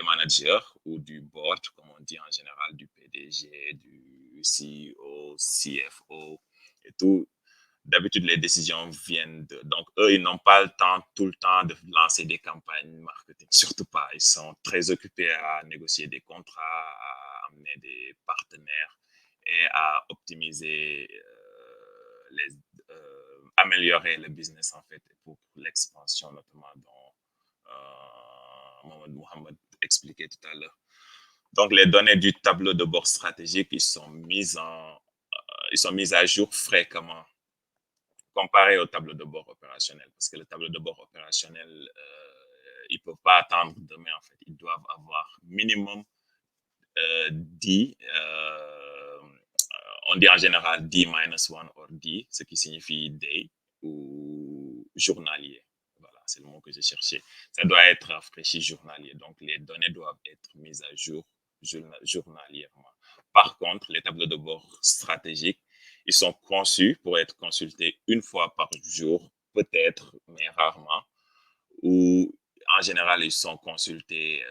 managers ou du board, comme on dit en général, du PDG, du CEO, CFO et tout. D'habitude, les décisions viennent de... Donc, eux, ils n'ont pas le temps, tout le temps, de lancer des campagnes marketing. Surtout pas. Ils sont très occupés à négocier des contrats, à amener des partenaires et à optimiser, améliorer le business, en fait, pour l'expansion, notamment, dont Mohamed expliquait tout à l'heure. Donc, les données du tableau de bord stratégique, ils sont mises à jour fréquemment comparé au tableau de bord opérationnel. Parce que le tableau de bord opérationnel, ils ne peuvent pas attendre demain, en fait. Ils doivent avoir minimum 10, on dit en général D-1 or D, ce qui signifie day ou journalier. Voilà, c'est le mot que j'ai cherché. Ça doit être rafraîchi journalier. Donc, les données doivent être mises à jour journalièrement. Par contre, les tableaux de bord stratégiques, ils sont conçus pour être consultés une fois par jour, peut-être, mais rarement. Ou en général, ils sont consultés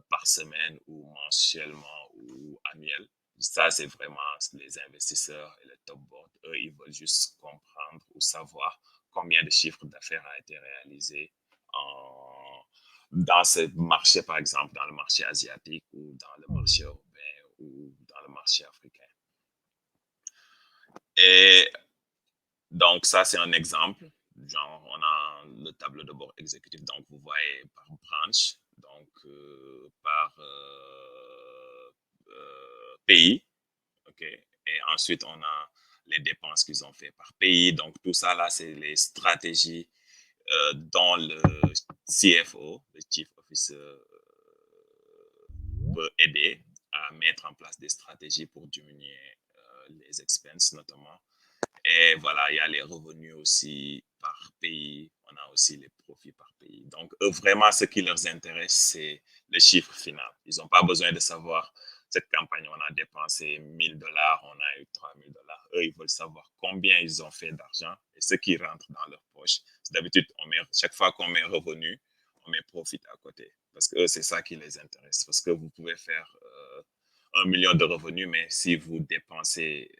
par semaine ou mensuellement ou annuel. Ça, c'est vraiment les investisseurs et le top board. Eux, ils veulent juste comprendre ou savoir combien de chiffres d'affaires a été réalisé dans ce marché, par exemple, dans le marché asiatique ou dans le marché européen ou dans le marché africain. Et donc, ça, c'est un exemple genre, on a le tableau de bord exécutif, donc vous voyez par branche, donc par pays, ok? Et ensuite, on a les dépenses qu'ils ont fait par pays. Donc, tout ça, là, c'est les stratégies dont le CFO, le Chief Officer, peut aider à mettre en place des stratégies pour diminuer les expenses, notamment. Et voilà, il y a les revenus aussi par pays. On a aussi les profits par pays. Donc, eux, vraiment, ce qui leur intéresse, c'est le chiffre final. Ils n'ont pas besoin de savoir cette campagne, on a dépensé 1000 $, on a eu 3000 $. Eux, ils veulent savoir combien ils ont fait d'argent et ce qui rentre dans leur poche. D'habitude, chaque fois qu'on met revenu, on met profit à côté. Parce que eux, c'est ça qui les intéresse. Parce que vous pouvez faire 1 million de revenus, mais si vous dépensez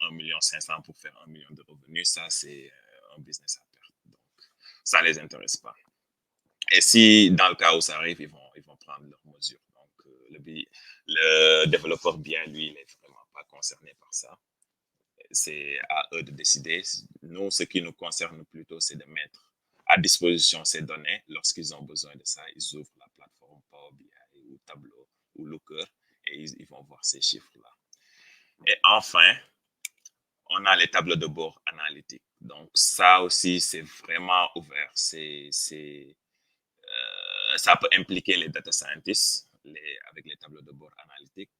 1,5 million pour faire 1 million de revenus, ça, c'est un business à perte. Donc, ça ne les intéresse pas. Et si, dans le cas où ça arrive, ils vont prendre leurs mesures. Donc, le développeur bien, lui, il n'est vraiment pas concerné par ça. C'est à eux de décider. Nous, ce qui nous concerne plutôt, c'est de mettre à disposition ces données. Lorsqu'ils ont besoin de ça, ils ouvrent la plateforme Power BI ou Tableau ou Looker et ils vont voir ces chiffres-là. Et enfin, on a les tableaux de bord analytiques. Donc, ça aussi, c'est vraiment ouvert. Ça peut impliquer les data scientists avec les tableaux de bord analytiques,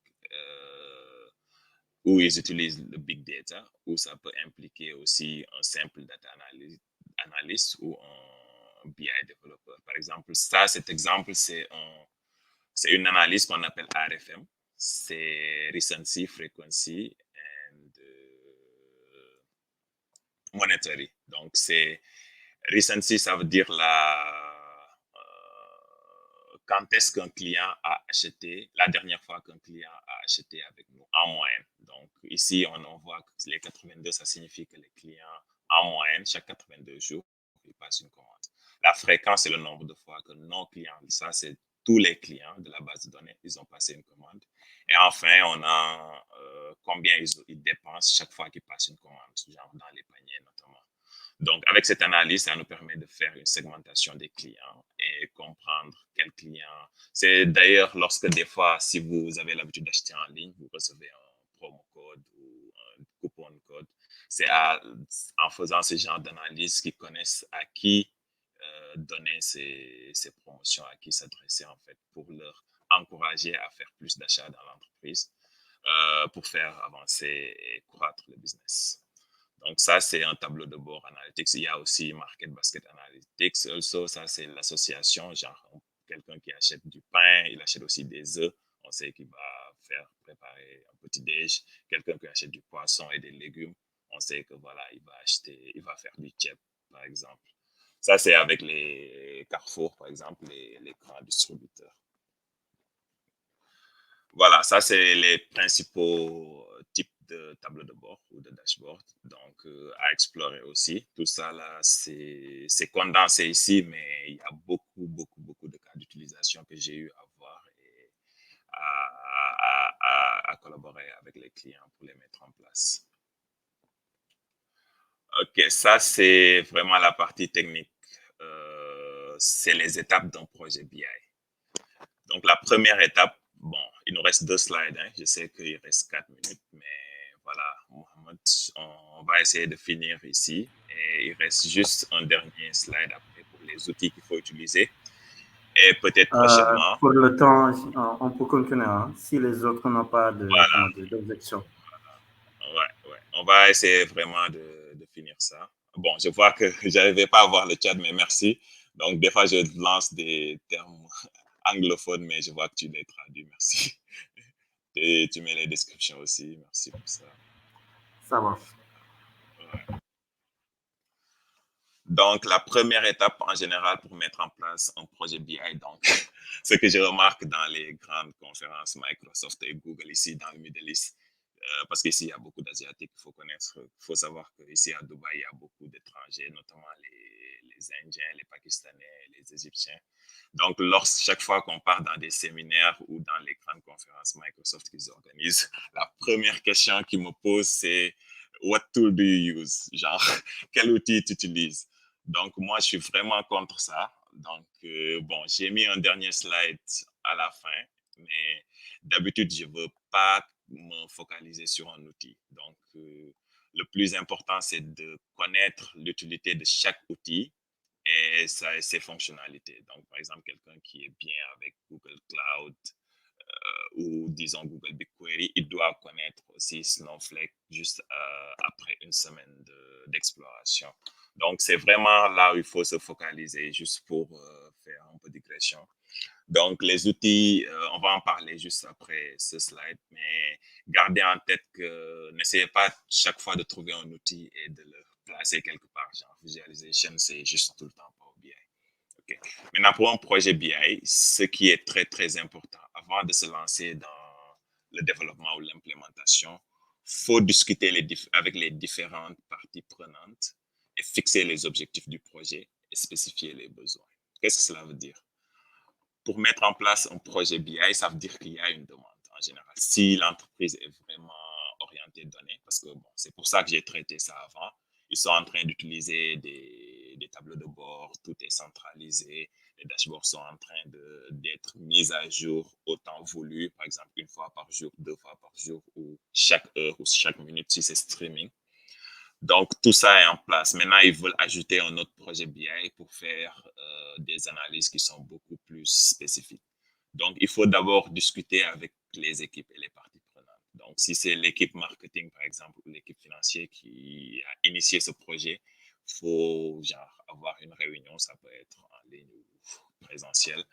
où ils utilisent le big data, ou ça peut impliquer aussi un simple data analyst ou un BI développeur. Par exemple, cet exemple, c'est une analyse qu'on appelle RFM. C'est Recency, Frequency and Monetary. Donc, c'est recency, ça veut dire quand est-ce qu'un client a acheté, la dernière fois qu'un client a acheté avec nous, en moyenne. Donc, ici, on voit que les 82, ça signifie que les clients, en moyenne, chaque 82 jours, ils passent une commande. La fréquence, c'est le nombre de fois que nos clients, ça, c'est tous les clients de la base de données, ils ont passé une commande. Et enfin, on a combien ils dépensent chaque fois qu'ils passent une commande, genre dans les paniers notamment. Donc, avec cette analyse, ça nous permet de faire une segmentation des clients et comprendre quels clients. C'est d'ailleurs lorsque des fois, si vous avez l'habitude d'acheter en ligne, vous recevez un promo code ou un coupon code. C'est en faisant ce genre d'analyse qu'ils connaissent à qui donner ces promotions, à qui s'adresser en fait pour leur encourager à faire plus d'achats dans l'entreprise pour faire avancer et croître le business. Donc, ça, c'est un tableau de bord analytics. Il y a aussi Market Basket Analytics. Also, ça, c'est l'association. Genre, quelqu'un qui achète du pain, il achète aussi des œufs. On sait qu'il va faire préparer un petit déj. Quelqu'un qui achète du poisson et des légumes, on sait que voilà, il va faire du chip, par exemple. Ça, c'est avec les Carrefour, par exemple, les grands distributeurs. Voilà, ça, c'est les principaux types de tableaux de bord ou de dashboard. Donc, à explorer aussi. Tout ça, là, c'est condensé ici, mais il y a beaucoup, beaucoup, beaucoup de cas d'utilisation que j'ai eu à voir et à collaborer avec les clients pour les mettre en place. OK, ça, c'est vraiment la partie technique. C'est les étapes d'un projet BI. Donc, la première étape, bon, il nous reste 2 slides. Hein. Je sais qu'il reste 4 minutes, mais voilà, Mohamed, on va essayer de finir ici. Et il reste juste un dernier slide après pour les outils qu'il faut utiliser. Et peut-être prochainement. Pour le temps, on peut continuer hein, si les autres n'ont pas Voilà, d'objection. ouais. On va essayer vraiment de finir ça. Bon, je vois que je n'arrivais pas à voir le chat, mais merci. Donc, des fois, je lance des termes anglophones, mais je vois que tu les traduis. Merci. Et tu mets les descriptions aussi. Merci pour ça. Ça marche. Ouais. Donc, la première étape en général pour mettre en place un projet BI, donc, ce que je remarque dans les grandes conférences Microsoft et Google ici dans le Middle East, parce qu'ici, il y a beaucoup d'Asiatiques, il faut connaître, il faut savoir qu'ici à Dubaï, il y a beaucoup d'étrangers, notamment les Indiens, les Pakistanais, les Égyptiens. Donc, chaque fois qu'on part dans des séminaires ou dans les grandes conférences Microsoft qu'ils organisent, la première question qu'ils me posent, c'est what tool do you use? Genre, quel outil tu utilises? Donc, moi, je suis vraiment contre ça. Donc, bon, j'ai mis un dernier slide à la fin, mais d'habitude, je ne veux pas me focaliser sur un outil. Donc, le plus important, c'est de connaître l'utilité de chaque outil et ses fonctionnalités. Donc, par exemple, quelqu'un qui est bien avec Google Cloud, ou disons Google BigQuery, il doit connaître aussi Snowflake juste après une semaine d'exploration. Donc, c'est vraiment là où il faut se focaliser, juste pour faire un peu de digression. Donc, les outils, on va en parler juste après ce slide, mais gardez en tête que n'essayez pas chaque fois de trouver un outil et de le placer quelque part. Genre, visualization, c'est juste tout le temps Power BI. Okay. Maintenant, pour un projet BI, ce qui est très, très important, avant de se lancer dans le développement ou l'implémentation, il faut discuter avec les différentes parties prenantes et fixer les objectifs du projet et spécifier les besoins. Qu'est-ce que cela veut dire? Pour mettre en place un projet BI, ça veut dire qu'il y a une demande en général. Si l'entreprise est vraiment orientée données, parce que bon, c'est pour ça que j'ai traité ça avant, ils sont en train d'utiliser des tableaux de bord, tout est centralisé, les dashboards sont en train d'être mis à jour au temps voulu, par exemple une fois par jour, 2 fois par jour, ou chaque heure ou chaque minute si c'est streaming. Donc, tout ça est en place. Maintenant, ils veulent ajouter un autre projet BI pour faire des analyses qui sont beaucoup plus spécifiques. Donc, il faut d'abord discuter avec les équipes et les parties prenantes. Donc, si c'est l'équipe marketing, par exemple, ou l'équipe financière qui a initié ce projet, il faut genre, avoir une réunion, ça peut être en ligne ou présentiel,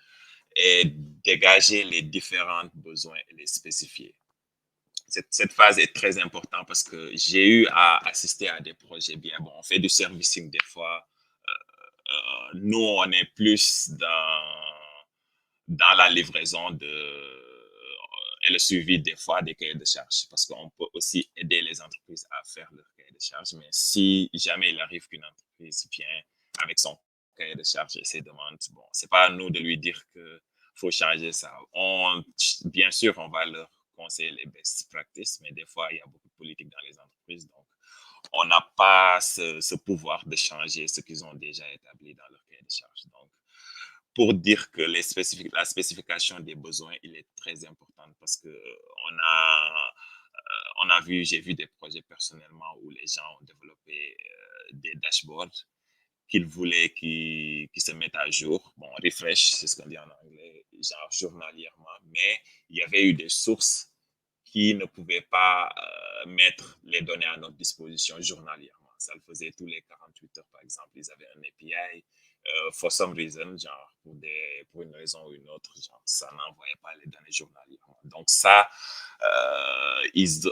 et dégager les différents besoins et les spécifier. Cette phase est très importante parce que j'ai eu à assister à des projets bien. Bon, on fait du servicing des fois. Nous, on est plus dans la livraison et le suivi des fois des cahiers de charges parce qu'on peut aussi aider les entreprises à faire leur cahier de charges. Mais si jamais il arrive qu'une entreprise vient avec son cahier de charges et ses demandes, bon, c'est pas à nous de lui dire que faut changer ça. Bien sûr, on va leur conseiller les best practices, mais des fois, il y a beaucoup de politique dans les entreprises. Donc, on n'a pas ce pouvoir de changer ce qu'ils ont déjà établi dans leur cahier de charges. Donc, pour dire que la spécification des besoins, il est très importante parce que on a vu, j'ai vu des projets personnellement où les gens ont développé des dashboards qu'ils voulaient qui se mettent à jour. Bon, refresh, c'est ce qu'on dit en anglais, genre journalièrement, mais il y avait eu des sources qui ne pouvaient pas mettre les données à notre disposition journalièrement. Ça le faisait tous les 48 heures, par exemple. Ils avaient un API. For some reason, genre pour une raison ou une autre, genre, ça n'envoyait pas les données journalièrement. Donc ça,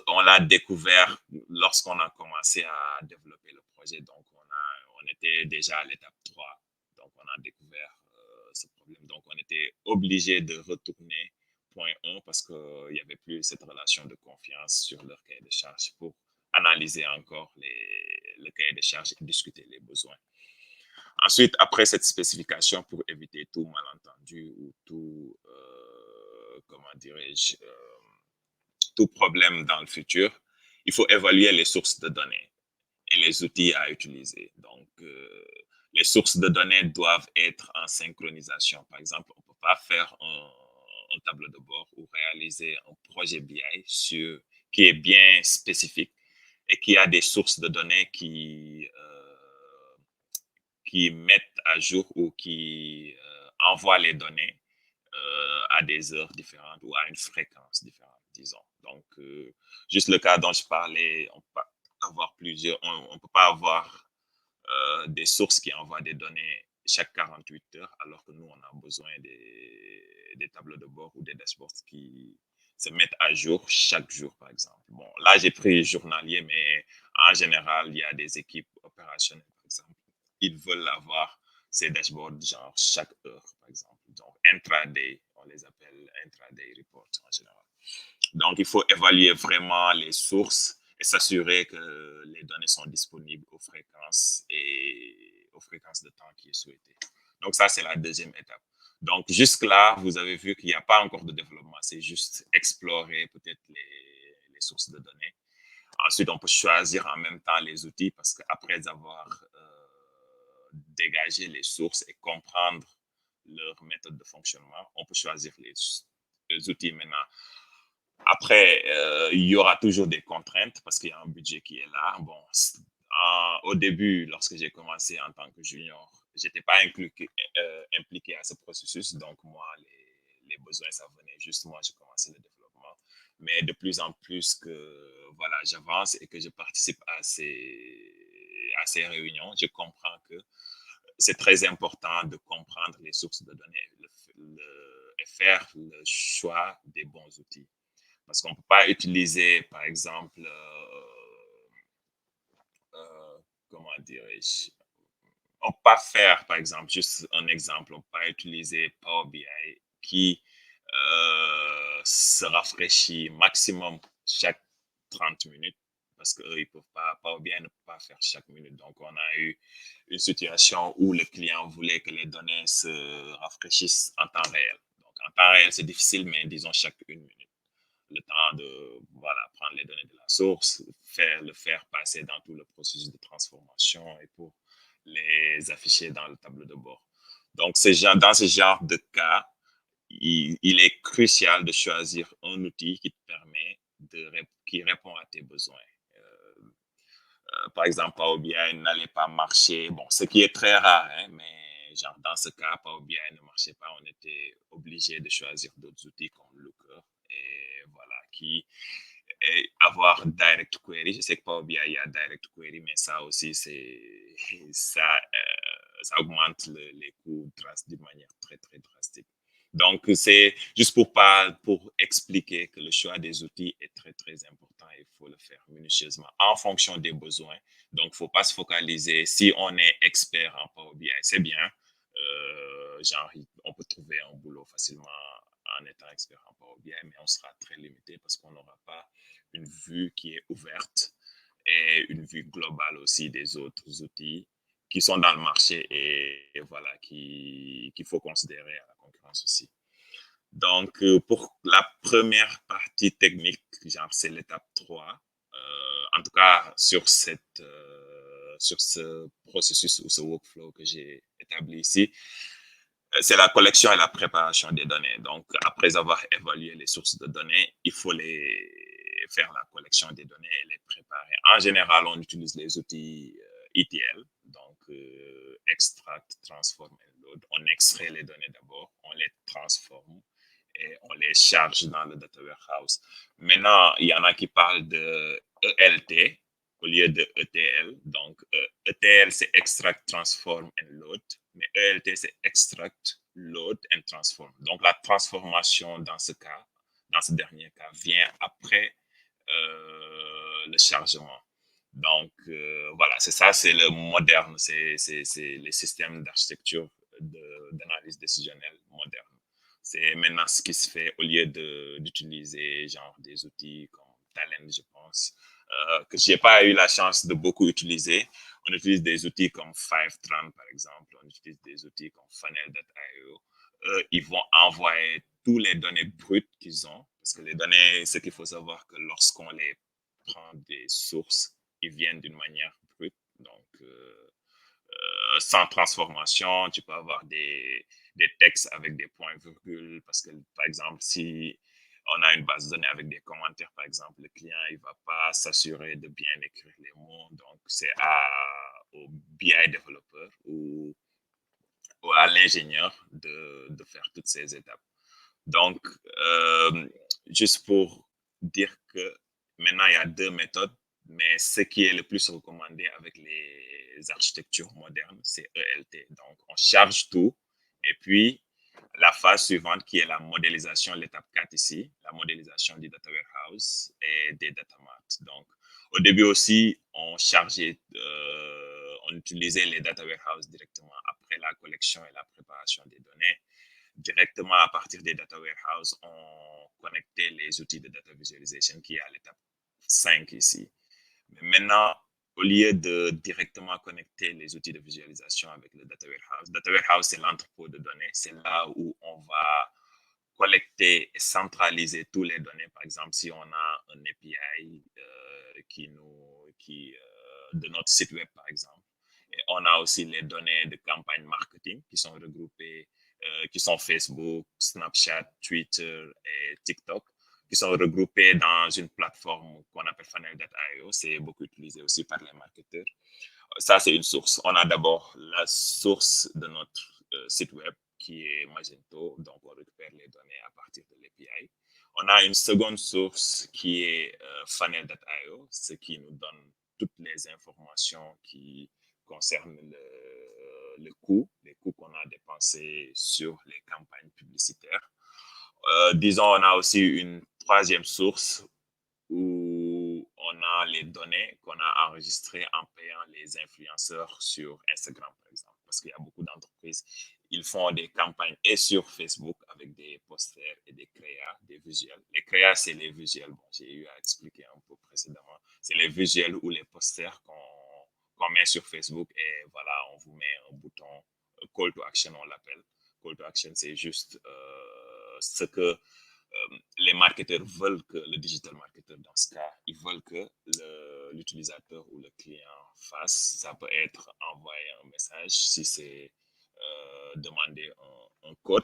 on l'a découvert lorsqu'on a commencé à développer le projet. Donc on était déjà à l'étape 3. Donc on a découvert ce problème. Donc on était obligé de retourner point 1 parce qu'il n'y avait plus cette relation de confiance sur leur cahier de charge pour analyser encore le cahier de charge et discuter les besoins. Ensuite, après cette spécification, pour éviter tout malentendu ou tout, comment dirais-je, tout problème dans le futur, il faut évaluer les sources de données et les outils à utiliser. Donc, les sources de données doivent être en synchronisation. Par exemple, on ne peut pas faire un tableau de bord ou réaliser un projet BI qui est bien spécifique et qui a des sources de données qui mettent à jour ou qui envoient les données à des heures différentes ou à une fréquence différente, disons. Donc, juste le cas dont je parlais, on peut avoir on peut pas avoir des sources qui envoient des données chaque 48 heures, alors que nous, on a besoin des tableaux de bord ou des dashboards qui se mettent à jour chaque jour, par exemple. Bon, là, j'ai pris journalier, mais en général, il y a des équipes opérationnelles, par exemple. Ils veulent avoir ces dashboards, genre chaque heure, par exemple. Donc, intraday, on les appelle intraday reports en général. Donc, il faut évaluer vraiment les sources et s'assurer que les données sont disponibles aux fréquences et aux fréquences de temps qui est souhaité. Donc, ça, c'est la deuxième étape. Donc, jusque-là, vous avez vu qu'il n'y a pas encore de développement. C'est juste explorer peut-être les sources de données. Ensuite, on peut choisir en même temps les outils parce qu'après avoir dégagé les sources et comprendre leur méthode de fonctionnement, on peut choisir les outils maintenant. Après, il y aura toujours des contraintes parce qu'il y a un budget qui est là. Bon, au début, lorsque j'ai commencé en tant que junior, j'étais pas impliqué à ce processus. Donc, moi, les besoins, ça venait juste moi, je commençais le développement. Mais de plus en plus que voilà, j'avance et que je participe à ces réunions, je comprends que c'est très important de comprendre les sources de données et faire le choix des bons outils. Parce qu'on ne peut pas utiliser, par exemple, comment dirais-je, on ne peut pas faire, par exemple, juste un exemple, on ne peut pas utiliser Power BI qui se rafraîchit maximum chaque 30 minutes parce qu'eux, ils peuvent pas, Power BI ne peut pas faire chaque minute. Donc, on a eu une situation où le client voulait que les données se rafraîchissent en temps réel. Donc, en temps réel, c'est difficile, mais disons chaque 1 minute. Le temps de voilà, prendre les données de la source, le faire passer dans tout le processus de transformation et pour les afficher dans le tableau de bord. Donc, dans ce genre de cas, il est crucial de choisir un outil qui te permet qui répond à tes besoins. Par exemple, Power BI n'allait pas marcher, bon, ce qui est très rare, hein, mais genre dans ce cas, Power BI ne marchait pas, on était obligé de choisir d'autres outils comme Looker et voilà, et avoir Direct Query. Je sais que Power BI, il y a Direct Query, mais ça aussi, ça augmente les coûts d'une manière très, très drastique. Donc, c'est juste pour expliquer que le choix des outils est très, très important et il faut le faire minutieusement en fonction des besoins. Donc, il ne faut pas se focaliser. Si on est expert en Power BI, c'est bien. Genre, on peut trouver un boulot facilement en étant expert en Power BI, mais on sera très limité parce qu'on n'aura pas une vue qui est ouverte et une vue globale aussi des autres outils qui sont dans le marché et voilà, qu'il faut considérer à la concurrence aussi. Donc, pour la première partie technique, genre, c'est l'étape 3. En tout cas, sur ce processus ou ce workflow que j'ai établi ici, c'est la collection et la préparation des données. Donc, après avoir évalué les sources de données, il faut faire la collection des données et les préparer. En général, on utilise les outils ETL, donc extract, transform and load. On extrait les données d'abord, on les transforme et on les charge dans le data warehouse. Maintenant, il y en a qui parlent de ELT au lieu de ETL. Donc, ETL, c'est extract, transform and load. Mais ELT, c'est extract, load and transform. Donc, la transformation dans ce dernier cas, vient après le chargement. Donc, voilà, c'est ça, c'est le moderne, c'est les systèmes d'architecture d'analyse décisionnelle moderne. C'est maintenant ce qui se fait au lieu d'utiliser genre des outils comme Talend, je pense, que je n'ai pas eu la chance de beaucoup utiliser. On utilise des outils comme Fivetran, par exemple. On utilise des outils comme Funnel.io. Ils vont envoyer toutes les données brutes qu'ils ont. Parce que les données, ce qu'il faut savoir, que lorsqu'on les prend des sources, ils viennent d'une manière brute. Donc, sans transformation, tu peux avoir des textes avec des points virgules. Parce que, par exemple, si on a une base de données avec des commentaires, par exemple, le client, il ne va pas s'assurer de bien écrire les mots. Donc, c'est au BI développeur ou à l'ingénieur de faire toutes ces étapes. Donc, juste pour dire que maintenant, il y a 2 méthodes, mais ce qui est le plus recommandé avec les architectures modernes, c'est ELT. Donc, on charge tout et puis la phase suivante qui est la modélisation, l'étape 4 ici, la modélisation du data warehouse et des data marts. Donc, au début aussi, on utilisait les data warehouse directement après la collection et la préparation des données. Directement à partir des data warehouse, on connectait les outils de data visualization qui est à l'étape 5 ici. Mais maintenant, au lieu de directement connecter les outils de visualisation avec le data warehouse, c'est l'entrepôt de données. C'est là où on va collecter et centraliser toutes les données. Par exemple, si on a un API de notre site web, par exemple. Et on a aussi les données de campagne marketing qui sont regroupées, qui sont Facebook, Snapchat, Twitter et TikTok, qui sont regroupées dans une plateforme qu'on appelle Funnel.io. C'est beaucoup utilisé aussi par les marketeurs. Ça, c'est une source. On a d'abord la source de notre site web qui est Magento, donc on récupère les données à partir de l'API. On a une seconde source qui est Funnel.io, ce qui nous donne toutes les informations qui concernent les coûts qu'on a dépensés sur les campagnes publicitaires. Disons, on a aussi une troisième source où on a les données qu'on a enregistrées en payant les influenceurs sur Instagram, par exemple. Parce qu'il y a beaucoup d'entreprises, ils font des campagnes et sur Facebook avec des posters et des créas, des visuels. Les créas, c'est les visuels, bon, j'ai eu à expliquer un peu précédemment. C'est les visuels ou les posters qu'on met sur Facebook et voilà, on vous met un bouton call to action, on l'appelle. Call to action, c'est juste ce que les marketeurs veulent que le digital marketer, dans ce cas, ils veulent que l'utilisateur ou le client fasse. Ça peut être envoyer un message si c'est demander un code